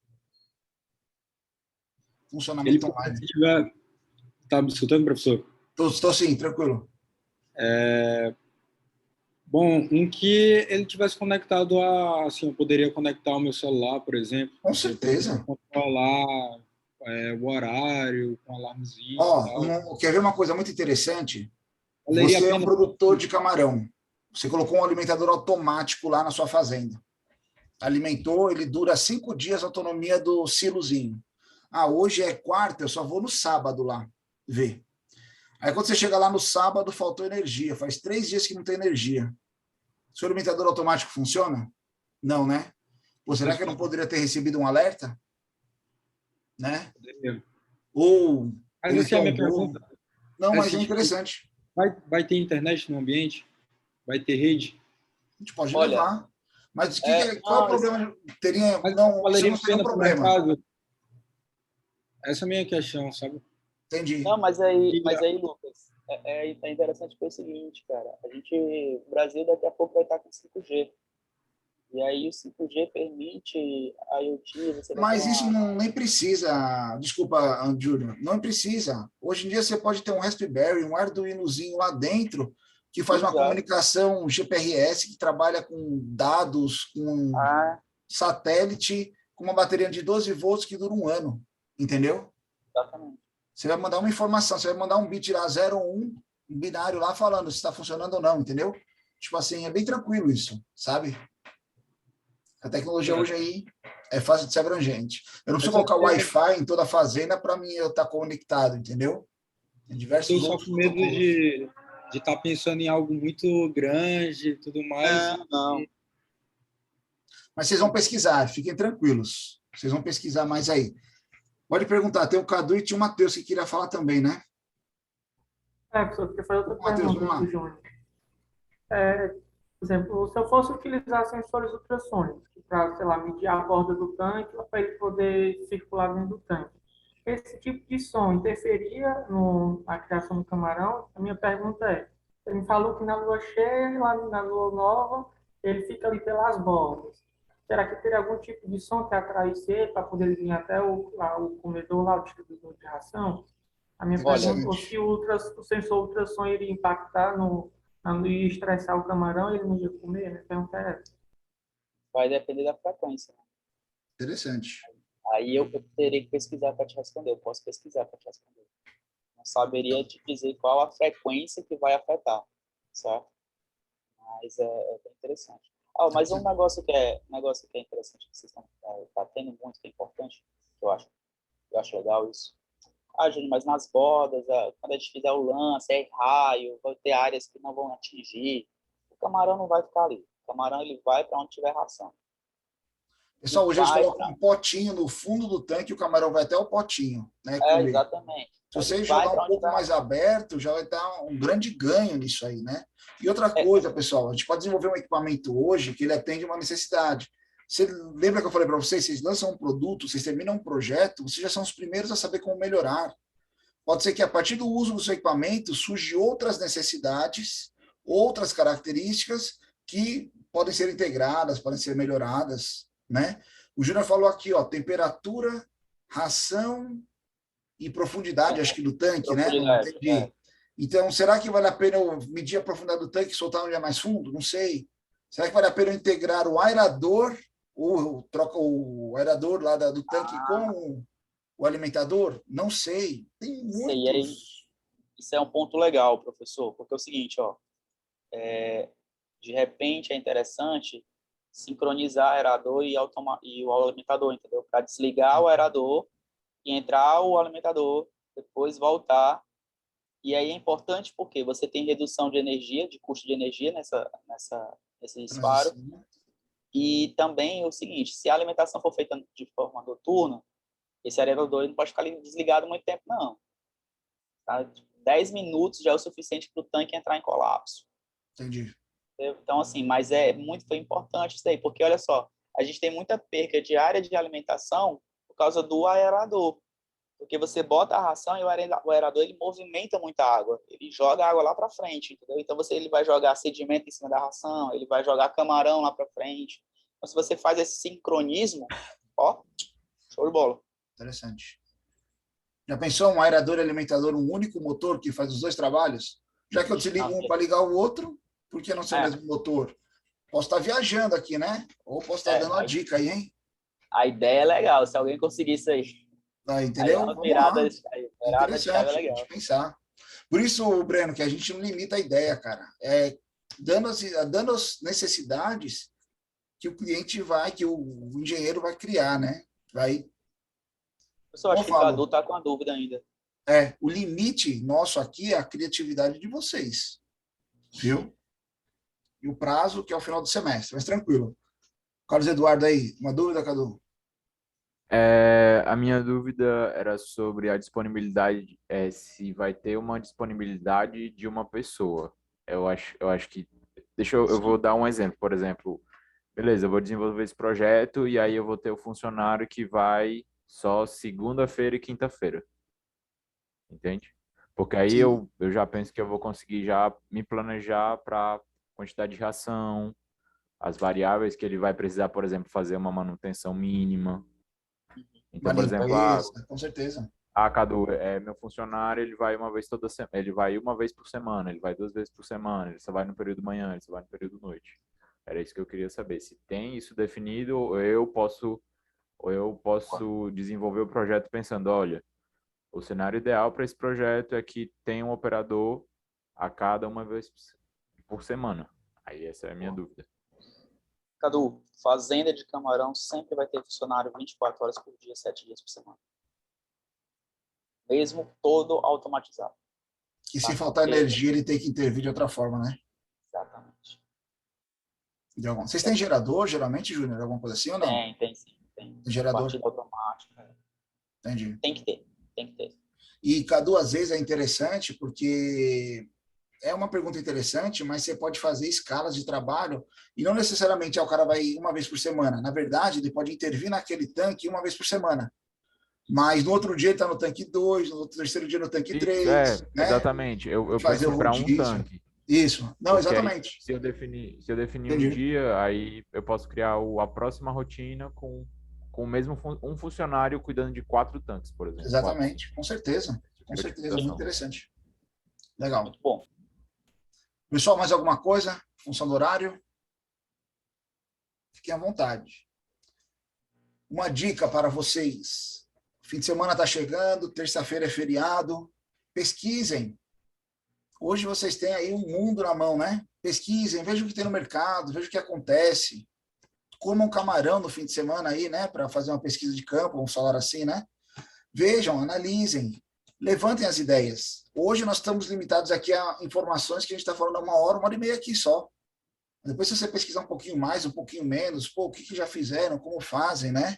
Funcionamento online. Está me escutando, professor? Estou sim, tranquilo. Bom, um que ele tivesse conectado assim, eu poderia conectar o meu celular, por exemplo. Com certeza. Controlar o horário, com alarmezinho e tal. Quer ver uma coisa muito interessante? Valeria Você a é um pena. produtor de camarão. Você colocou um alimentador automático lá na sua fazenda. Alimentou, ele dura 5 dias a autonomia do silozinho. Hoje é quarta, eu só vou no sábado lá ver. Aí quando você chega lá no sábado, faltou energia. Faz 3 dias que não tem energia. Seu alimentador automático funciona? Não, né? Pô, será que eu não poderia ter recebido um alerta? Né? Ou Mas ele essa é a minha tombou. pergunta. Não, mas é interessante. Vai ter internet no ambiente? Vai ter rede? A gente pode levar. Mas qual é o problema? Isso não seria um problema. Essa é a minha questão, sabe? Entendi. Não, mas aí, Lucas, é interessante que é o seguinte, cara. O Brasil daqui a pouco vai estar com 5G. E aí o 5G permite a IoT... Mas isso nem precisa. Desculpa, Júlio, não precisa. Hoje em dia você pode ter um Raspberry, um Arduinozinho lá dentro, que faz uma comunicação GPRS, que trabalha com dados, com satélite, com uma bateria de 12 volts que dura 1 ano. Entendeu? Exatamente. Você vai mandar uma informação, você vai mandar um bit lá 0 ou 1, um binário lá falando se está funcionando ou não, entendeu? Tipo assim, é bem tranquilo isso, sabe? A tecnologia hoje aí é fácil de ser abrangente. Eu não preciso colocar Wi-Fi em toda a fazenda para mim eu estar conectado, entendeu? Tem diversos outros. Eu só com medo de estar pensando em algo muito grande e tudo mais. Não. Mas vocês vão pesquisar, fiquem tranquilos. Vocês vão pesquisar mais aí. Pode perguntar, tem o Cadu e tinha o Matheus que queria falar também, né? Professor, porque foi outra pergunta do Júnior. Por exemplo, se eu fosse utilizar sensores ultrassônicos para, sei lá, medir a borda do tanque ou para ele poder circular dentro do tanque, esse tipo de som interferia na criação do camarão? A minha pergunta é, ele me falou que na lua cheia e lá na lua nova ele fica ali pelas bordas. Será que teria algum tipo de som que atraísse ele para poder vir até o comedor lá, o distribuidor de ração? A minha pergunta é se o sensor ultrassom iria impactar e estressar o camarão, ele não ia comer, né? Então, vai depender da frequência. Interessante. Aí eu teria que pesquisar para te responder. Eu posso pesquisar para te responder. Não saberia te dizer qual a frequência que vai afetar, certo? Mas é bem interessante. Mas um negócio que é interessante, que vocês estão batendo muito, que é importante, que eu acho legal isso. Júnior, mas nas bordas, quando a gente fizer o lance, raio, vai ter áreas que não vão atingir. O camarão não vai ficar ali. O camarão ele vai para onde tiver ração. Pessoal, hoje eles colocam um potinho no fundo do tanque e o camarão vai até o potinho, né? Exatamente. Se você jogar um pouco mais aberto, já vai dar um grande ganho nisso aí, né? E outra coisa, pessoal, a gente pode desenvolver um equipamento hoje que ele atende uma necessidade. Você lembra que eu falei para vocês, vocês lançam um produto, vocês terminam um projeto, vocês já são os primeiros a saber como melhorar. Pode ser que a partir do uso do seu equipamento surjam outras necessidades, outras características que podem ser integradas, podem ser melhoradas, né? O Júnior falou aqui, ó, temperatura, ração e profundidade, acho que do tanque, né? Não entendi. Então, será que vale a pena eu medir a profundidade do tanque e soltar onde é mais fundo? Não sei. Será que vale a pena eu integrar o aerador, ou troca o aerador lá do tanque com o alimentador? Não sei. Tem muitos. Isso é um ponto legal, professor, porque é o seguinte, ó, de repente é interessante sincronizar aerador e o alimentador, entendeu? Para desligar o aerador e entrar o alimentador, depois voltar. E aí é importante porque você tem redução de energia, de custo de energia nesse disparo. E também o seguinte, se a alimentação for feita de forma noturna, esse aerador não pode ficar desligado muito tempo, não. Tá? 10 minutos já é o suficiente para o tanque entrar em colapso. Entendi. Então, assim, mas foi importante isso daí, porque, olha só, a gente tem muita perca de área de alimentação por causa do aerador. Porque você bota a ração e o aerador ele movimenta muita água. Ele joga a água lá para frente, entendeu? Então, ele vai jogar sedimento em cima da ração, ele vai jogar camarão lá para frente. Então, se você faz esse sincronismo, ó, show de bola. Interessante. Já pensou um aerador e alimentador, um único motor que faz os dois trabalhos? Já que eu desligo um para ligar o outro, por que não ser o mesmo motor? Posso estar viajando aqui, né? Ou posso estar dando uma dica aí, hein? A ideia é legal, se alguém conseguir isso aí. Entendeu? Interessante, legal. De pensar. Por isso, Breno, que a gente não limita a ideia, cara. Dando as necessidades que o cliente que o engenheiro vai criar, né? Eu só acho que o Cadu está com a dúvida ainda. O limite nosso aqui é a criatividade de vocês. Viu? E o prazo, que é o final do semestre. Mas tranquilo. Carlos Eduardo aí, uma dúvida, Cadu? A minha dúvida era sobre a disponibilidade, se vai ter uma disponibilidade de uma pessoa. Eu acho que... eu vou dar um exemplo. Por exemplo, beleza, eu vou desenvolver esse projeto e aí eu vou ter o funcionário que vai só segunda-feira e quinta-feira. Entende? Porque aí eu já penso que eu vou conseguir já me planejar para quantidade de ração, as variáveis que ele vai precisar, por exemplo, fazer uma manutenção mínima. Então, por exemplo, com certeza. Cadu, meu funcionário, ele vai uma vez ele vai uma vez por semana, ele vai 2 vezes por semana, ele só vai no período manhã, ele só vai no período noite. Era isso que eu queria saber. Se tem isso definido, ou eu posso desenvolver o projeto pensando, olha, o cenário ideal para esse projeto é que tenha um operador a cada uma vez por semana. Aí essa é a minha dúvida. Cadu, fazenda de camarão sempre vai ter funcionário 24 horas por dia, 7 dias por semana. Mesmo todo automatizado. E se faltar energia, ele tem que intervir de outra forma, né? Exatamente. Vocês têm gerador, geralmente, Júnior? Alguma coisa assim ou não? Tem sim. Tem gerador partida automática. Entendi. Tem que ter. E, Cadu, às vezes é interessante porque é uma pergunta interessante, mas você pode fazer escalas de trabalho e não necessariamente o cara vai uma vez por semana. Na verdade, ele pode intervir naquele tanque uma vez por semana. Mas no outro dia ele está no tanque 2, no terceiro dia no tanque 3. Né? Exatamente. Eu penso para um tanque. Isso. Não, porque exatamente. Aí, se eu definir um dia, aí eu posso criar a próxima rotina com o mesmo um funcionário cuidando de 4 tanques, por exemplo. Exatamente, 4. Com certeza. Com certeza, muito interessante. Legal. Muito bom. Pessoal, mais alguma coisa? Função do horário? Fiquem à vontade. Uma dica para vocês. Fim de semana está chegando, terça-feira é feriado. Pesquisem. Hoje vocês têm aí um mundo na mão, né? pesquisem, vejam o que tem no mercado, vejam o que acontece. Comam camarão no fim de semana aí, né, para fazer uma pesquisa de campo, vamos falar assim, né? Vejam, analisem, levantem as ideias. Hoje nós estamos limitados aqui a informações que a gente está falando há 1 hora e meia aqui só. Depois, se você pesquisar um pouquinho mais, um pouquinho menos, pô, o que já fizeram, como fazem, né?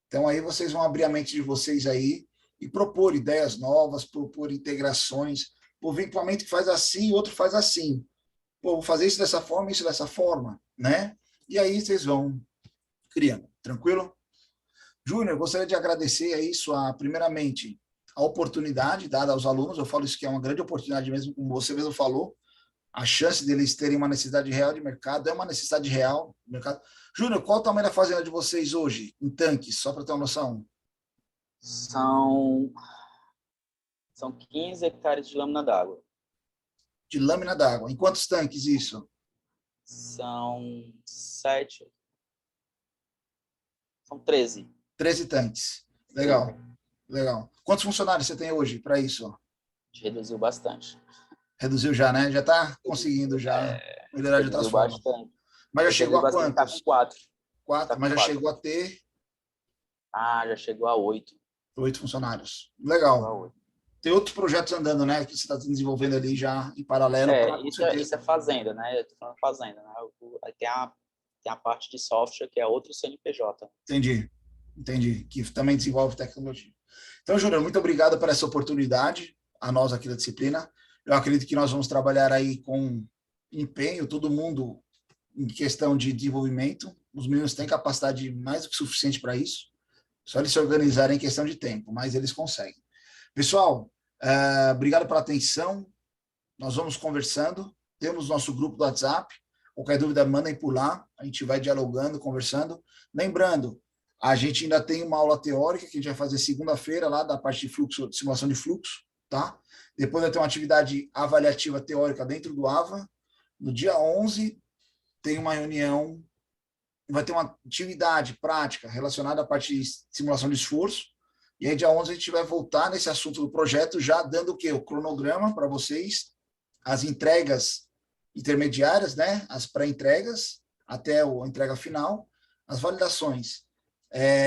Então, aí vocês vão abrir a mente de vocês aí e propor ideias novas, propor integrações. Pô, vem equipamento que faz assim, outro faz assim. Pô, vou fazer isso dessa forma, isso dessa forma, né? E aí vocês vão criando, tranquilo? Júnior, gostaria de agradecer aí primeiramente, a oportunidade dada aos alunos. Eu falo isso que é uma grande oportunidade mesmo, como você mesmo falou. A chance deles terem uma necessidade real de mercado é uma necessidade real de mercado. Júnior, qual o tamanho da fazenda de vocês hoje, em tanques, só para ter uma noção? São 15 hectares de lâmina d'água. De lâmina d'água. Em quantos tanques isso? São 7. São 13. 13 tanques. Legal, legal. Quantos funcionários você tem hoje para isso? A gente reduziu bastante. Reduziu já, né? Já está conseguindo já melhorar de outras formas. Bastante. Mas já chegou a quantos? Tá com 4. 4, mas já chegou a ter... Já chegou a 8. 8 funcionários. Legal. Tem outros projetos andando, né? Que você está desenvolvendo ali já em paralelo. Isso é fazenda, né? Eu estou falando fazenda, né? Aí tem a parte de software, que é outro CNPJ. Entendi. Que também desenvolve tecnologia. Então, Júnior, muito obrigado por essa oportunidade, a nós aqui da disciplina. Eu acredito que nós vamos trabalhar aí com empenho, todo mundo em questão de desenvolvimento. Os meninos têm capacidade mais do que suficiente para isso. Só eles se organizarem em questão de tempo, mas eles conseguem. Pessoal, obrigado pela atenção. Nós vamos conversando. Temos nosso grupo do WhatsApp. Qualquer dúvida, mandem por lá. A gente vai dialogando, conversando. Lembrando, a gente ainda tem uma aula teórica que a gente vai fazer segunda-feira, lá da parte de fluxo, de simulação de fluxo, tá? Depois vai ter uma atividade avaliativa teórica dentro do AVA. No dia 11, tem uma reunião, vai ter uma atividade prática relacionada à parte de simulação de esforço. E aí, dia 11, a gente vai voltar nesse assunto do projeto, já dando o quê? O cronograma para vocês, as entregas intermediárias, né? As pré-entregas, até a entrega final, as validações.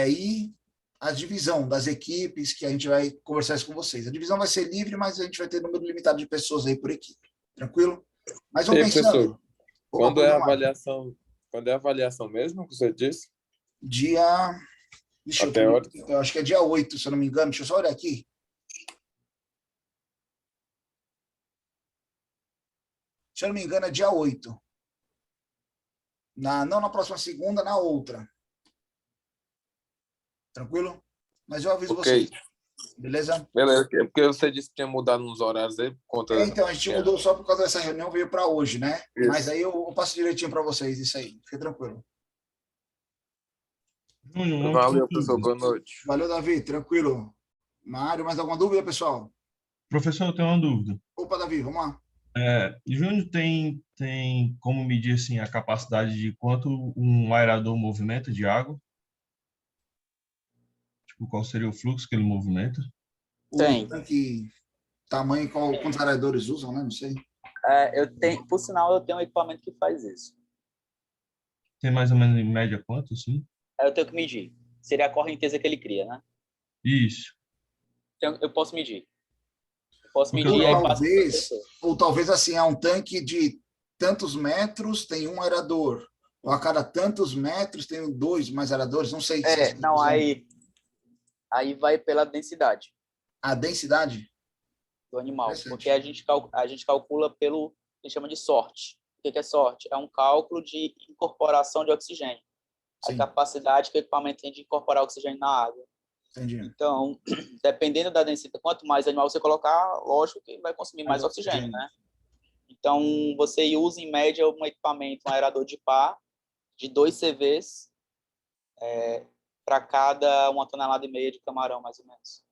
E a divisão das equipes, que a gente vai conversar isso com vocês. A divisão vai ser livre, mas a gente vai ter número limitado de pessoas aí por equipe. Tranquilo? Mas vamos pensando. Professor, quando é a avaliação mesmo que você disse? Dia... eu acho que é dia 8, se eu não me engano. Deixa eu só olhar aqui. Se eu não me engano, é dia 8. Não na próxima segunda, na outra. Tranquilo? Mas eu aviso vocês. Beleza? Beleza, porque você disse que tinha mudado nos horários aí. Então, a gente mudou só por causa dessa reunião, veio para hoje, né? Isso. Mas aí eu passo direitinho para vocês, isso aí. Fique tranquilo. Valeu, professor. Boa noite. Valeu, Davi. Tranquilo. Mário, mais alguma dúvida, pessoal? Professor, eu tenho uma dúvida. Opa, Davi, vamos lá. Júnior tem como medir assim, a capacidade de quanto um aerador movimenta de água? Tipo, qual seria o fluxo que ele movimenta? Tem. Que tamanho, quantos aeradores usam, né? Não sei. Por sinal, eu tenho um equipamento que faz isso. Tem mais ou menos em média quanto, assim? Eu tenho que medir. Seria a correnteza que ele cria, né? Isso. Então, eu posso medir. Medir ou talvez assim, há um tanque de tantos metros, tem um aerador. Ou a cada tantos metros tem 2 mais aeradores, não sei. Aí vai pela densidade. A densidade? Do animal. Porque a gente calcula pelo que a gente chama de sorte. O que é sorte? É um cálculo de incorporação de oxigênio. Sim. A capacidade que o equipamento tem de incorporar oxigênio na água. Entendi. Então, dependendo da densidade, quanto mais animal você colocar, lógico que ele vai consumir mais oxigênio, né? Então, você usa, em média, um aerador de pá de 2 CVs para cada 1,5 tonelada de camarão, mais ou menos.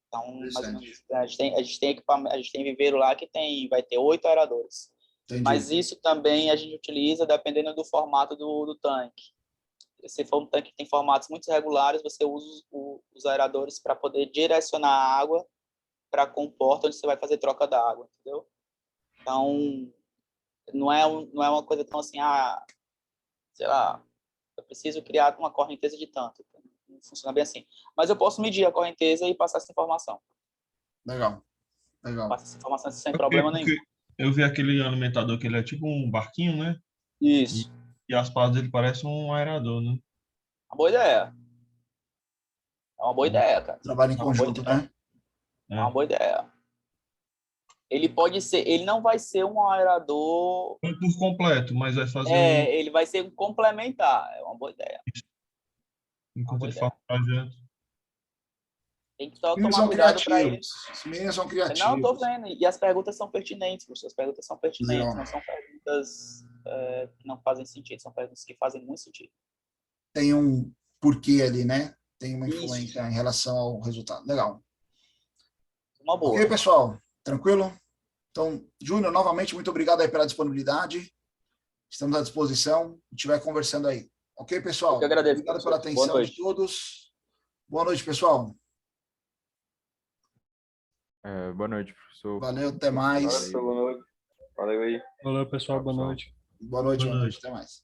Então, mais ou menos, a gente tem viveiro lá que vai ter 8 aeradores. Entendi. Mas isso também a gente utiliza dependendo do formato do tanque. Se for um tanque que tem formatos muito regulares, você usa os aeradores para poder direcionar a água para a comporta onde você vai fazer troca da água, entendeu? Então, não é uma coisa tão assim, sei lá, eu preciso criar uma correnteza de tanto. Não funciona bem assim. Mas eu posso medir a correnteza e passar essa informação. Legal. Passa essa informação sem problema nenhum. Eu vi aquele alimentador que ele é tipo um barquinho, né? Isso. E as pás dele parecem um aerador, né? Uma boa ideia. É uma boa ideia, cara. Trabalho em conjunto, né? É uma boa ideia. Ele não vai ser um aerador... Por completo, mas vai fazer ele vai ser um complementar. É uma boa ideia. Enquanto ele faz o projeto. Tem que só tomar cuidado para ele. Os meninos são criativos. Não, estou vendo. E as perguntas são pertinentes, professor. As perguntas são pertinentes. Legal. Não são perguntas que não fazem sentido. São perguntas que fazem muito sentido. Tem um porquê ali, né? Tem uma influência em relação ao resultado. Legal. Uma boa. Ok, pessoal? Tranquilo? Então, Júnior, novamente, muito obrigado aí pela disponibilidade. Estamos à disposição. Se estiver conversando aí. Ok, pessoal? Eu que agradeço. Obrigado pela atenção de todos. Boa noite, pessoal. Boa noite, professor. Valeu, até mais. Boa noite. Valeu aí. Valeu, pessoal. Boa noite. Boa noite, até mais.